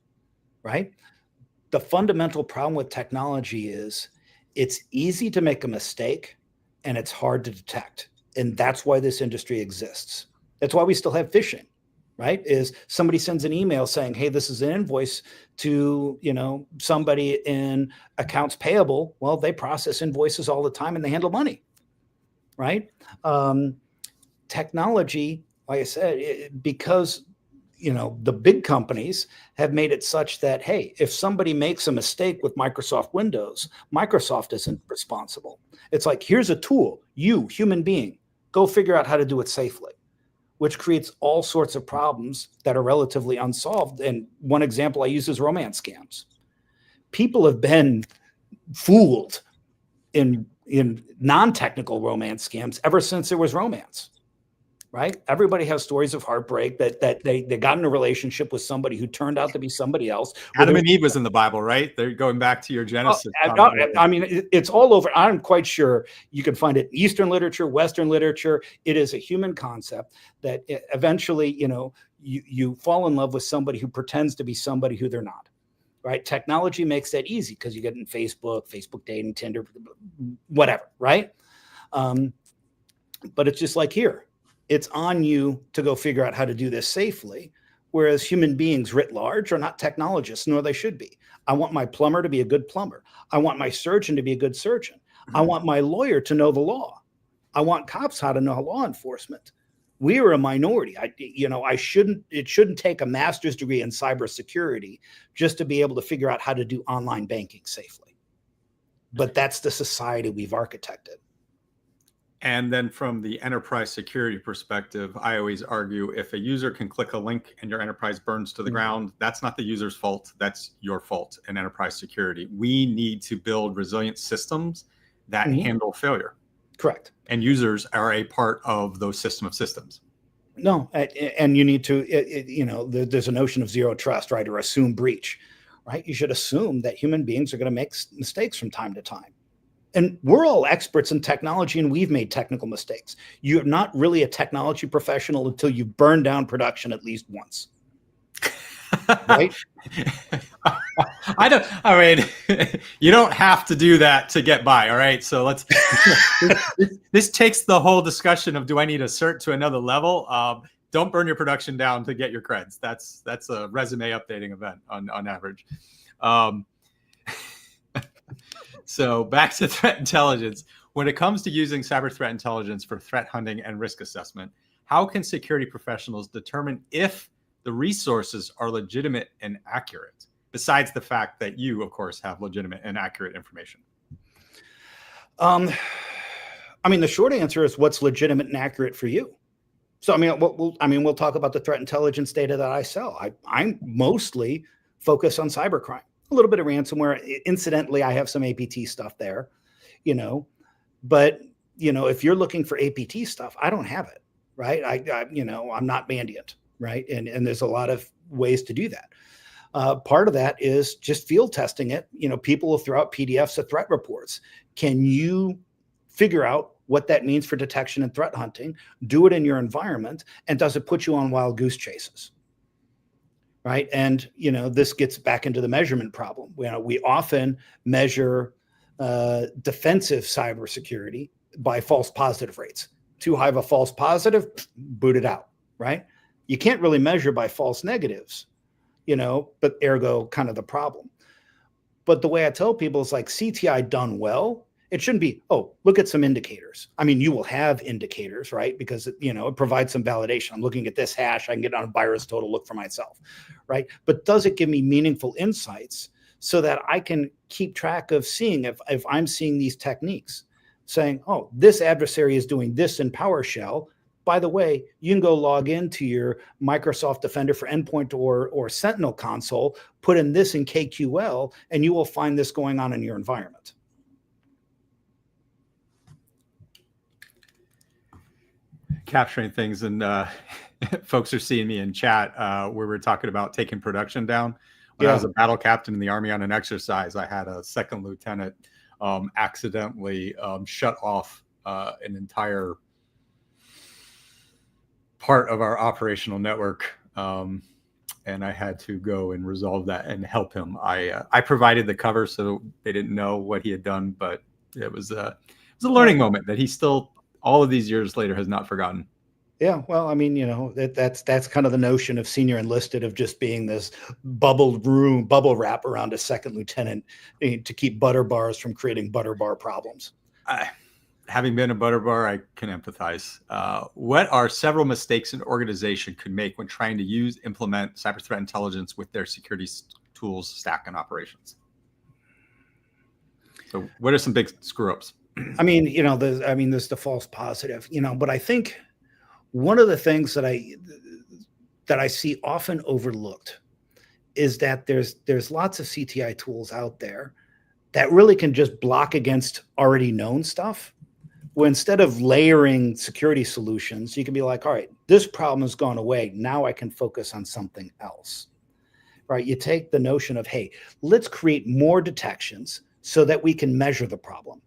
right? The fundamental problem with technology is it's easy to make a mistake and it's hard to detect. And that's why this industry exists. That's why we still have phishing, right? Is somebody sends an email saying, hey, this is an invoice to, somebody in accounts payable. Well, they process invoices all the time and they handle money, right? Technology, like I said, because, the big companies have made it such that, hey, if somebody makes a mistake with Microsoft Windows, Microsoft isn't responsible. It's like, here's a tool, you, human being, go figure out how to do it safely, which creates all sorts of problems that are relatively unsolved. And one example I use is romance scams. People have been fooled in non-technical romance scams ever since there was romance, right? Everybody has stories of heartbreak that they got in a relationship with somebody who turned out to be somebody else. Adam and Eve was in the Bible, right? They're going back to your Genesis. I mean, it's all over. I'm quite sure you can find it in Eastern literature, Western literature. It is a human concept that eventually, you fall in love with somebody who pretends to be somebody who they're not, right? Technology makes that easy because you get in Facebook dating, Tinder, whatever, right? But it's just like here. It's on you to go figure out how to do this safely, whereas human beings writ large are not technologists, nor they should be. I want my plumber to be a good plumber. I want my surgeon to be a good surgeon. I want my lawyer to know the law. I want cops how to know law enforcement. We are a minority. It shouldn't take a master's degree in cybersecurity just to be able to figure out how to do online banking safely. But that's the society we've architected. And then from the enterprise security perspective, I always argue if a user can click a link and your enterprise burns to the ground, that's not the user's fault. That's your fault in enterprise security. We need to build resilient systems that handle failure. Correct. And users are a part of those system of systems. No, and you need to, there's a notion of zero trust, right? Or assume breach, right? You should assume that human beings are going to make mistakes from time to time. And we're all experts in technology, and we've made technical mistakes. You're not really a technology professional until you burn down production at least once. Right? You don't have to do that to get by. All right. So this takes the whole discussion of, do I need a cert to another level? Don't burn your production down to get your creds. That's a resume updating event on average. So back to threat intelligence. When it comes to using cyber threat intelligence for threat hunting and risk assessment, how can security professionals determine if the resources are legitimate and accurate, besides the fact that you, of course, have legitimate and accurate information? The short answer is what's legitimate and accurate for you. So, we'll talk about the threat intelligence data that I sell. I'm mostly focused on cybercrime, a little bit of ransomware. Incidentally, I have some APT stuff there, but if you're looking for APT stuff, I don't have it, right? I'm not Mandiant. Right. And there's a lot of ways to do that. Part of that is just field testing it. People will throw out PDFs of threat reports. Can you figure out what that means for detection and threat hunting? Do it in your environment. And does it put you on wild goose chases? Right. And, this gets back into the measurement problem. We often measure defensive cybersecurity by false positive rates. Too high of a false positive, boot it out. Right. You can't really measure by false negatives, but ergo kind of the problem. But the way I tell people is like CTI done well. It shouldn't be, oh, look at some indicators. You will have indicators, right? Because, it provides some validation. I'm looking at this hash. I can get on a virus total look for myself, right? But does it give me meaningful insights so that I can keep track of seeing if I'm seeing these techniques, saying, oh, this adversary is doing this in PowerShell. By the way, you can go log into your Microsoft Defender for Endpoint or Sentinel console, put in this in KQL, and you will find this going on in your environment. Capturing things, and folks are seeing me in chat where we're talking about taking production down. When I was a battle captain in the Army on an exercise, I had a second lieutenant accidentally shut off an entire part of our operational network, and I had to go and resolve that and help him. I provided the cover, so they didn't know what he had done, but it was a learning moment that he still, all of these years later, has not forgotten. Yeah, well, that's kind of the notion of senior enlisted, of just being this bubble wrap around a second lieutenant to keep butter bars from creating butter bar problems. Having been a butter bar, I can empathize. What are several mistakes an organization could make when trying to implement cyber threat intelligence with their security tools, stack, and operations? So what are some big screw-ups? There's the false positive, but I think one of the things that I see often overlooked is that there's lots of CTI tools out there that really can just block against already known stuff. Well, instead of layering security solutions, you can be like, all right, this problem has gone away. Now I can focus on something else, right? You take the notion of, hey, let's create more detections so that we can measure the problem.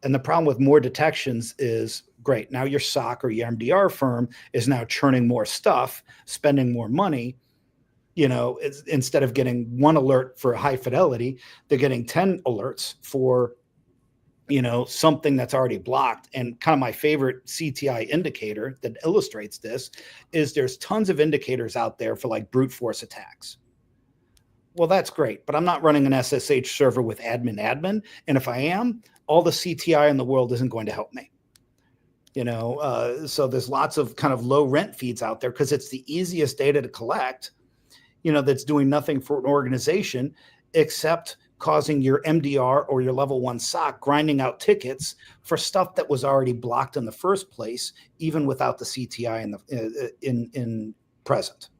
And the problem with more detections is, great, now your SOC or your MDR firm is now churning more stuff, spending more money. instead of getting one alert for high fidelity, they're getting 10 alerts for, something that's already blocked. And kind of my favorite CTI indicator that illustrates this is there's tons of indicators out there for like brute force attacks. Well, that's great, but I'm not running an SSH server with admin. And if I am, all the CTI in the world isn't going to help me. So there's lots of kind of low rent feeds out there because it's the easiest data to collect, that's doing nothing for an organization except causing your MDR or your level 1 SOC grinding out tickets for stuff that was already blocked in the first place, even without the CTI in present.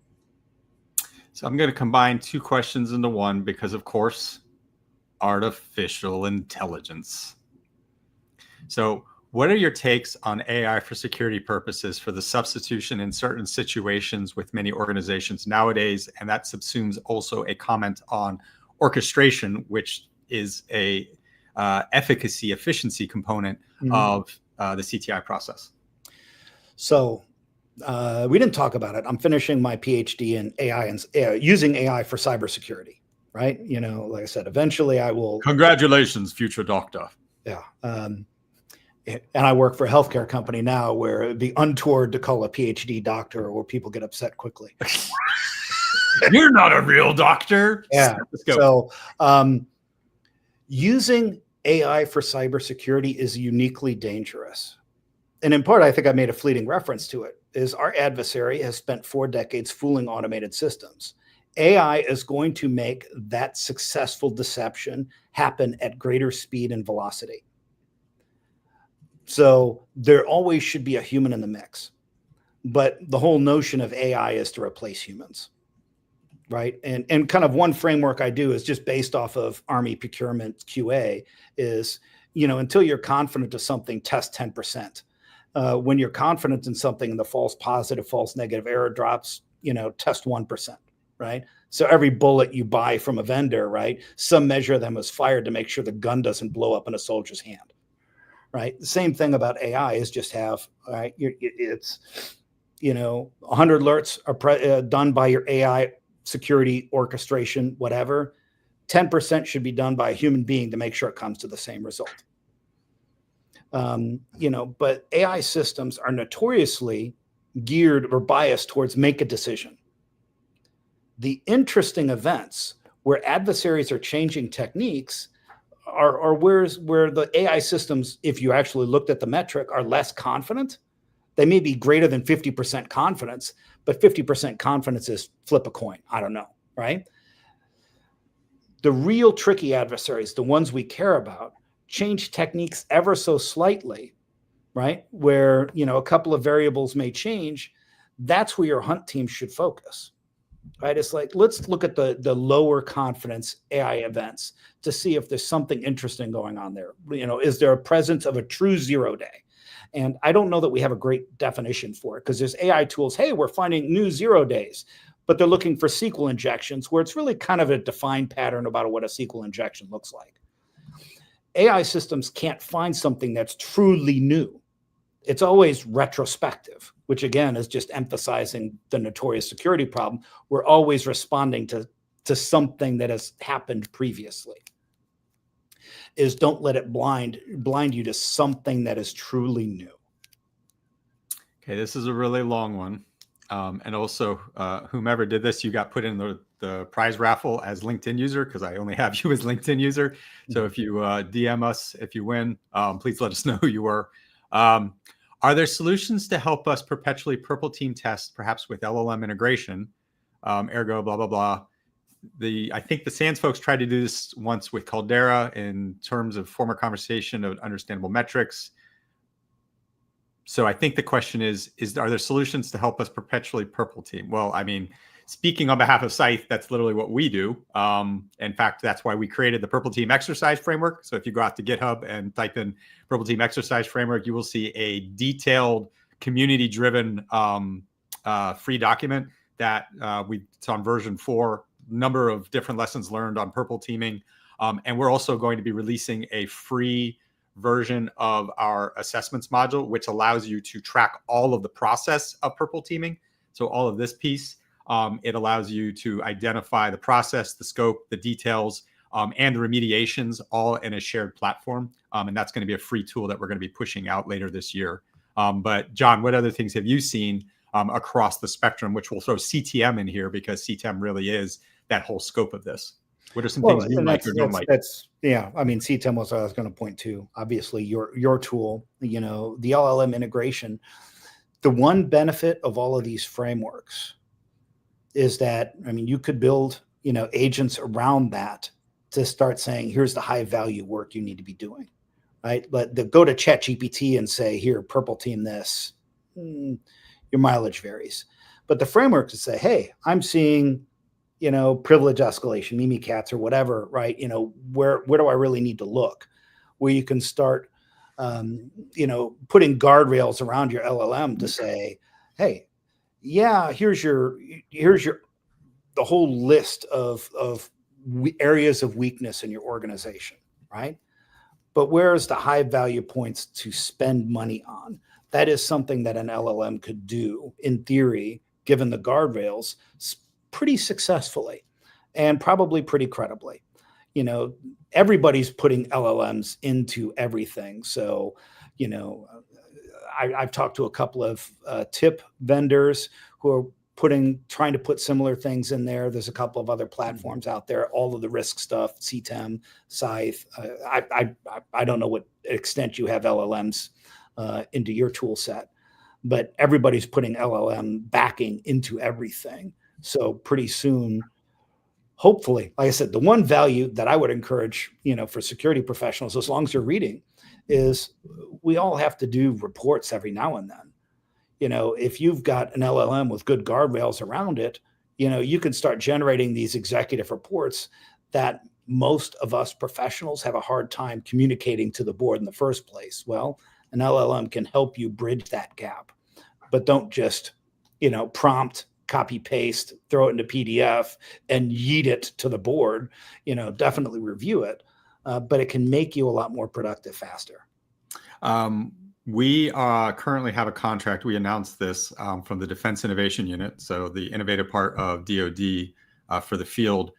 So I'm going to combine two questions into one because, of course, artificial intelligence. So what are your takes on AI for security purposes for the substitution in certain situations with many organizations nowadays? And that subsumes also a comment on orchestration, which is a efficiency component of the CTI process. So we didn't talk about it. I'm finishing my PhD in AI and using AI for cybersecurity, right? Like I said, eventually I will. Congratulations, future doctor. Yeah. And I work for a healthcare company now where it'd be untoward to call a PhD doctor or people get upset quickly. You're not a real doctor. Yeah. So using AI for cybersecurity is uniquely dangerous. And in part, I think I made a fleeting reference to it, is our adversary has spent 4 decades fooling automated systems. AI is going to make that successful deception happen at greater speed and velocity. So there always should be a human in the mix. But the whole notion of AI is to replace humans. Right. And kind of one framework I do is just based off of Army procurement QA is, until you're confident of something, test 10%. When you're confident in something and the false positive, false negative error drops, test 1%. Right. So every bullet you buy from a vendor, right, some measure of them was fired to make sure the gun doesn't blow up in a soldier's hand. Right. The same thing about AI is just have, right, it's, 100 alerts are done by your AI security orchestration, whatever. 10% should be done by a human being to make sure it comes to the same result. But AI systems are notoriously geared or biased towards make a decision. The interesting events where adversaries are changing techniques are where the AI systems, if you actually looked at the metric, are less confident. They may be greater than 50% confidence, but 50% confidence is flip a coin. I don't know, right? The real tricky adversaries, the ones we care about, change techniques ever so slightly, right? Where, a couple of variables may change. That's where your hunt team should focus, right? It's like, let's look at the lower confidence AI events to see if there's something interesting going on there. Is there a presence of a true 0 day? And I don't know that we have a great definition for it because there's AI tools. Hey, we're finding new 0 days, but they're looking for SQL injections where it's really kind of a defined pattern about what a SQL injection looks like. AI systems can't find something that's truly new. It's always retrospective, which again is just emphasizing the notorious security problem. We're always responding to something that has happened previously. Is don't let it blind you to something that is truly new. Okay, this is a really long one. And also, whomever did this, you got put in the prize raffle as LinkedIn user because I only have you as LinkedIn user. So if you DM us, if you win, please let us know who you were. Are there solutions to help us perpetually purple team test, perhaps with LLM integration? Ergo, blah, blah, blah. I think the SANS folks tried to do this once with Caldera in terms of former conversation of understandable metrics. So I think the question is are there solutions to help us perpetually purple team? Well, I mean, speaking on behalf of SCYTHE, that's literally what we do. In fact, that's why we created the purple team exercise framework. So if you go out to GitHub and type in purple team exercise framework, you will see a detailed community-driven free document that it's on version 4. Number of different lessons learned on purple teaming. And we're also going to be releasing a free version of our assessments module, which allows you to track all of the process of purple teaming. So all of this piece. It allows you to identify the process, the scope, the details, and the remediations all in a shared platform. And that's going to be a free tool that we're going to be pushing out later this year. But John, what other things have you seen across the spectrum, which we'll throw CTM in here because CTM really is that whole scope of this? What are some things you like or don't like? Yeah, I mean, CTM was what I was going to point to. Obviously, your tool, the LLM integration. The one benefit of all of these frameworks is that, I mean, you could build, agents around that to start saying, here's the high value work you need to be doing, right? But go to ChatGPT and say, here, purple team this, your mileage varies. But the framework to say, hey, I'm seeing, privilege escalation, Mimikatz or whatever, right? Where do I really need to look? Where you can start, putting guardrails around your LLM to say, hey, yeah, here's the whole list of areas of weakness in your organization, right? But where's the high value points to spend money on? That is something that an LLM could do, in theory, given the guardrails, pretty successfully and probably pretty credibly. Everybody's putting LLMs into everything. So, I've talked to a couple of tip vendors who are trying to put similar things in there. There's a couple of other platforms out there, all of the risk stuff, CTEM, SCYTHE. I don't know what extent you have LLMs into your tool set, but everybody's putting LLM backing into everything. So pretty soon, hopefully, like I said, the one value that I would encourage, for security professionals, as long as you're reading, is we all have to do reports every now and then. If you've got an LLM with good guardrails around it, you can start generating these executive reports that most of us professionals have a hard time communicating to the board in the first place. Well, an LLM can help you bridge that gap, but don't just, prompt, copy, paste, throw it into PDF and yeet it to the board. Definitely review it, but it can make you a lot more productive faster. We currently have a contract. We announced this from the Defense Innovation Unit, so the innovative part of DoD for the field.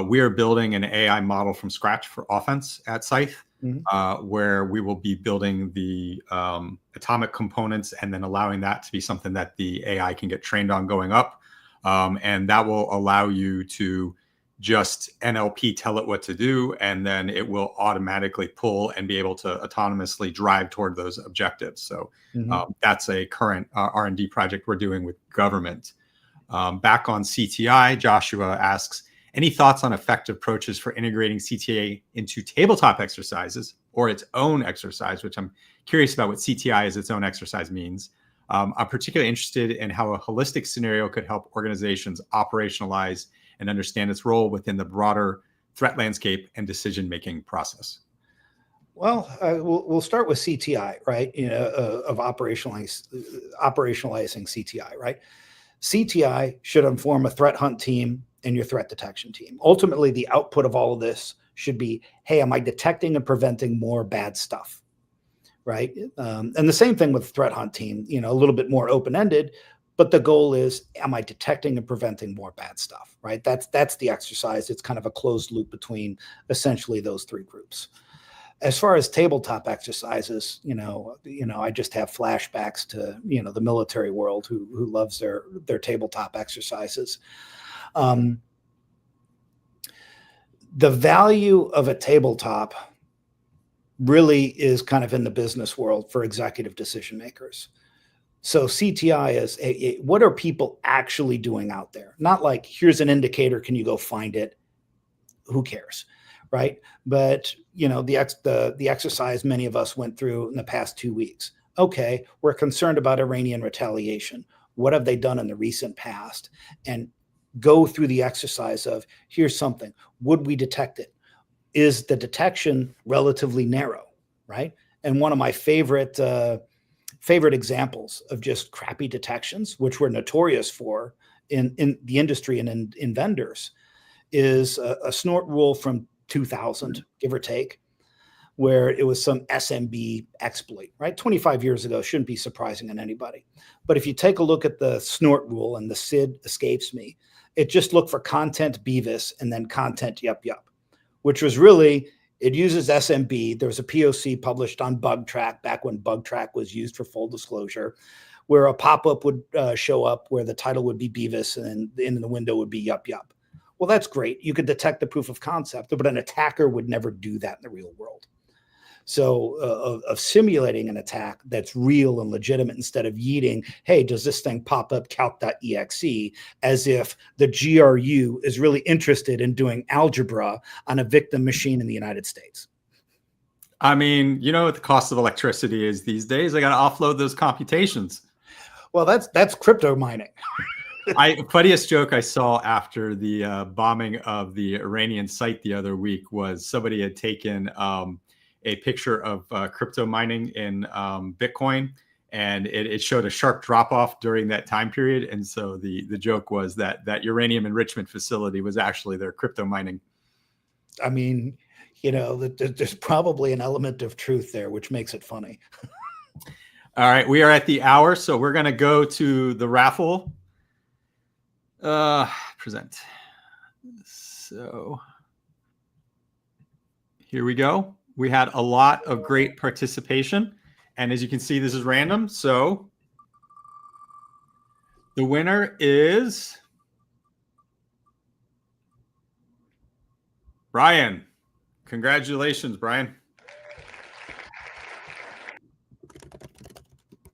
We are building an AI model from scratch for offense at SCYTHE, where we will be building the atomic components and then allowing that to be something that the AI can get trained on going up. And that will allow you to just NLP tell it what to do, and then it will automatically pull and be able to autonomously drive toward those objectives. So that's a current R&D project we're doing with government. Back on CTI, Joshua asks, any thoughts on effective approaches for integrating CTI into tabletop exercises or its own exercise, which I'm curious about what CTI as its own exercise means. I'm particularly interested in how a holistic scenario could help organizations operationalize and understand its role within the broader threat landscape and decision-making process. Well, we'll start with CTI, right? Of operationalizing CTI, right? CTI should inform a threat hunt team and your threat detection team. Ultimately, the output of all of this should be, hey, am I detecting and preventing more bad stuff, right? And the same thing with the threat hunt team, a little bit more open-ended, but the goal is, am I detecting and preventing more bad stuff, right? That's the exercise. It's kind of a closed loop between essentially those three groups. As far as tabletop exercises, I just have flashbacks to, the military world who loves their tabletop exercises. The value of a tabletop really is kind of in the business world for executive decision makers. So CTI is what are people actually doing out there? Not like, here's an indicator, can you go find it? Who cares, right? But the exercise many of us went through in the past 2 weeks. Okay, we're concerned about Iranian retaliation. What have they done in the recent past? And go through the exercise of, here's something. Would we detect it? Is the detection relatively narrow, right? And one of my favorite examples of just crappy detections, which we're notorious for in the industry and in vendors, is a snort rule from 2000, give or take, where it was some SMB exploit, right? 25 years ago, shouldn't be surprising on anybody. But if you take a look at the snort rule, and the SID escapes me, it just looked for content Beavis and then content yup yup, which was really, it uses SMB. There was a POC published on BugTrack back when BugTrack was used for full disclosure, where a pop-up would show up where the title would be Beavis and in the window would be yup yup. Well, that's great. You could detect the proof of concept, but an attacker would never do that in the real world. So of simulating an attack that's real and legitimate instead of yeeting, hey, does this thing pop up calc.exe, as if the GRU is really interested in doing algebra on a victim machine in the United States. I mean, you know what the cost of electricity is these days. I got to offload those computations. Well, that's crypto mining. Funniest joke I saw after the bombing of the Iranian site the other week was somebody had taken a picture of crypto mining in Bitcoin, and it showed a sharp drop off during that time period. And so the joke was that uranium enrichment facility was actually their crypto mining. I mean, you know, there's probably an element of truth there, which makes it funny. All right, we are at the hour, so we're going to go to the raffle. Present. So here we go. We had a lot of great participation, and as you can see, this is random. So the winner is Brian. Congratulations, Brian.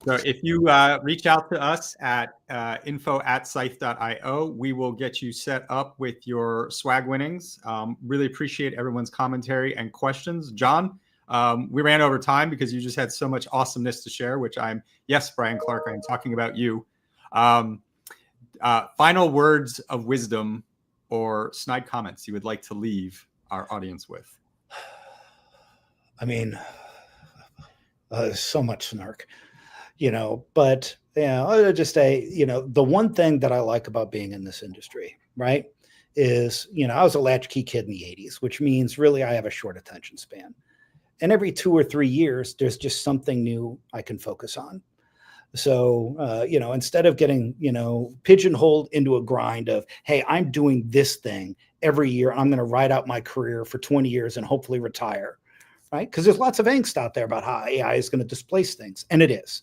So if you reach out to us at info@scythe.io, we will get you set up with your swag winnings. Really appreciate everyone's commentary and questions. John, we ran over time because you just had so much awesomeness to share, which yes, Brian Clark, I'm talking about you. Final words of wisdom or snide comments you would like to leave our audience with? I mean, so much snark. You know, but I'll just say, the one thing that I like about being in this industry, right, is, I was a latchkey kid in the 80s, which means really I have a short attention span. And every 2 or 3 years, there's just something new I can focus on. So, instead of getting, pigeonholed into a grind of, hey, I'm doing this thing every year, I'm going to ride out my career for 20 years and hopefully retire, right? Because there's lots of angst out there about how AI is going to displace things. And it is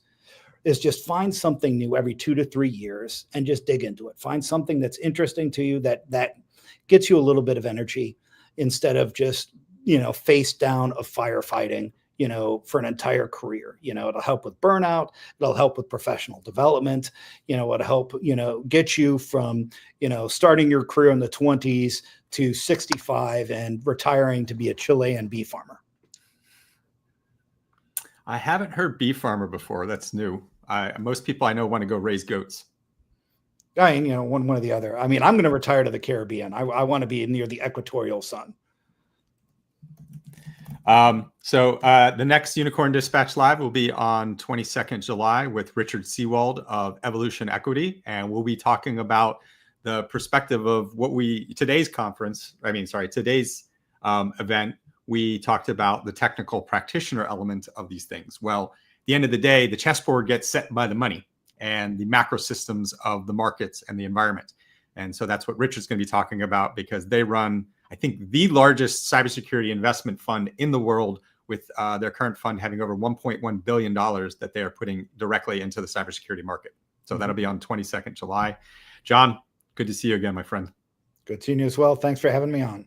just find something new every 2 to 3 years and just dig into it. Find something that's interesting to you that gets you a little bit of energy instead of just, face down of firefighting, for an entire career. It'll help with burnout. It'll help with professional development. It'll help, get you from, starting your career in the 20s to 65 and retiring to be a Chilean bee farmer. I haven't heard bee farmer before. That's new. Most people I know want to go raise goats. One or the other. I mean, I'm going to retire to the Caribbean. I want to be near the equatorial sun. So the next Unicorn Dispatch Live will be on 22nd July with Richard Seawald of Evolution Equity. And we'll be talking about the perspective of today's event. We talked about the technical practitioner element of these things. Well, at the end of the day, the chessboard gets set by the money and the macro systems of the markets and the environment. And so that's what Richard's going to be talking about, because they run, I think, the largest cybersecurity investment fund in the world, with their current fund having over $1.1 billion that they are putting directly into the cybersecurity market. So that'll be on 22nd July. John, good to see you again, my friend. Good seeing you as well. Thanks for having me on.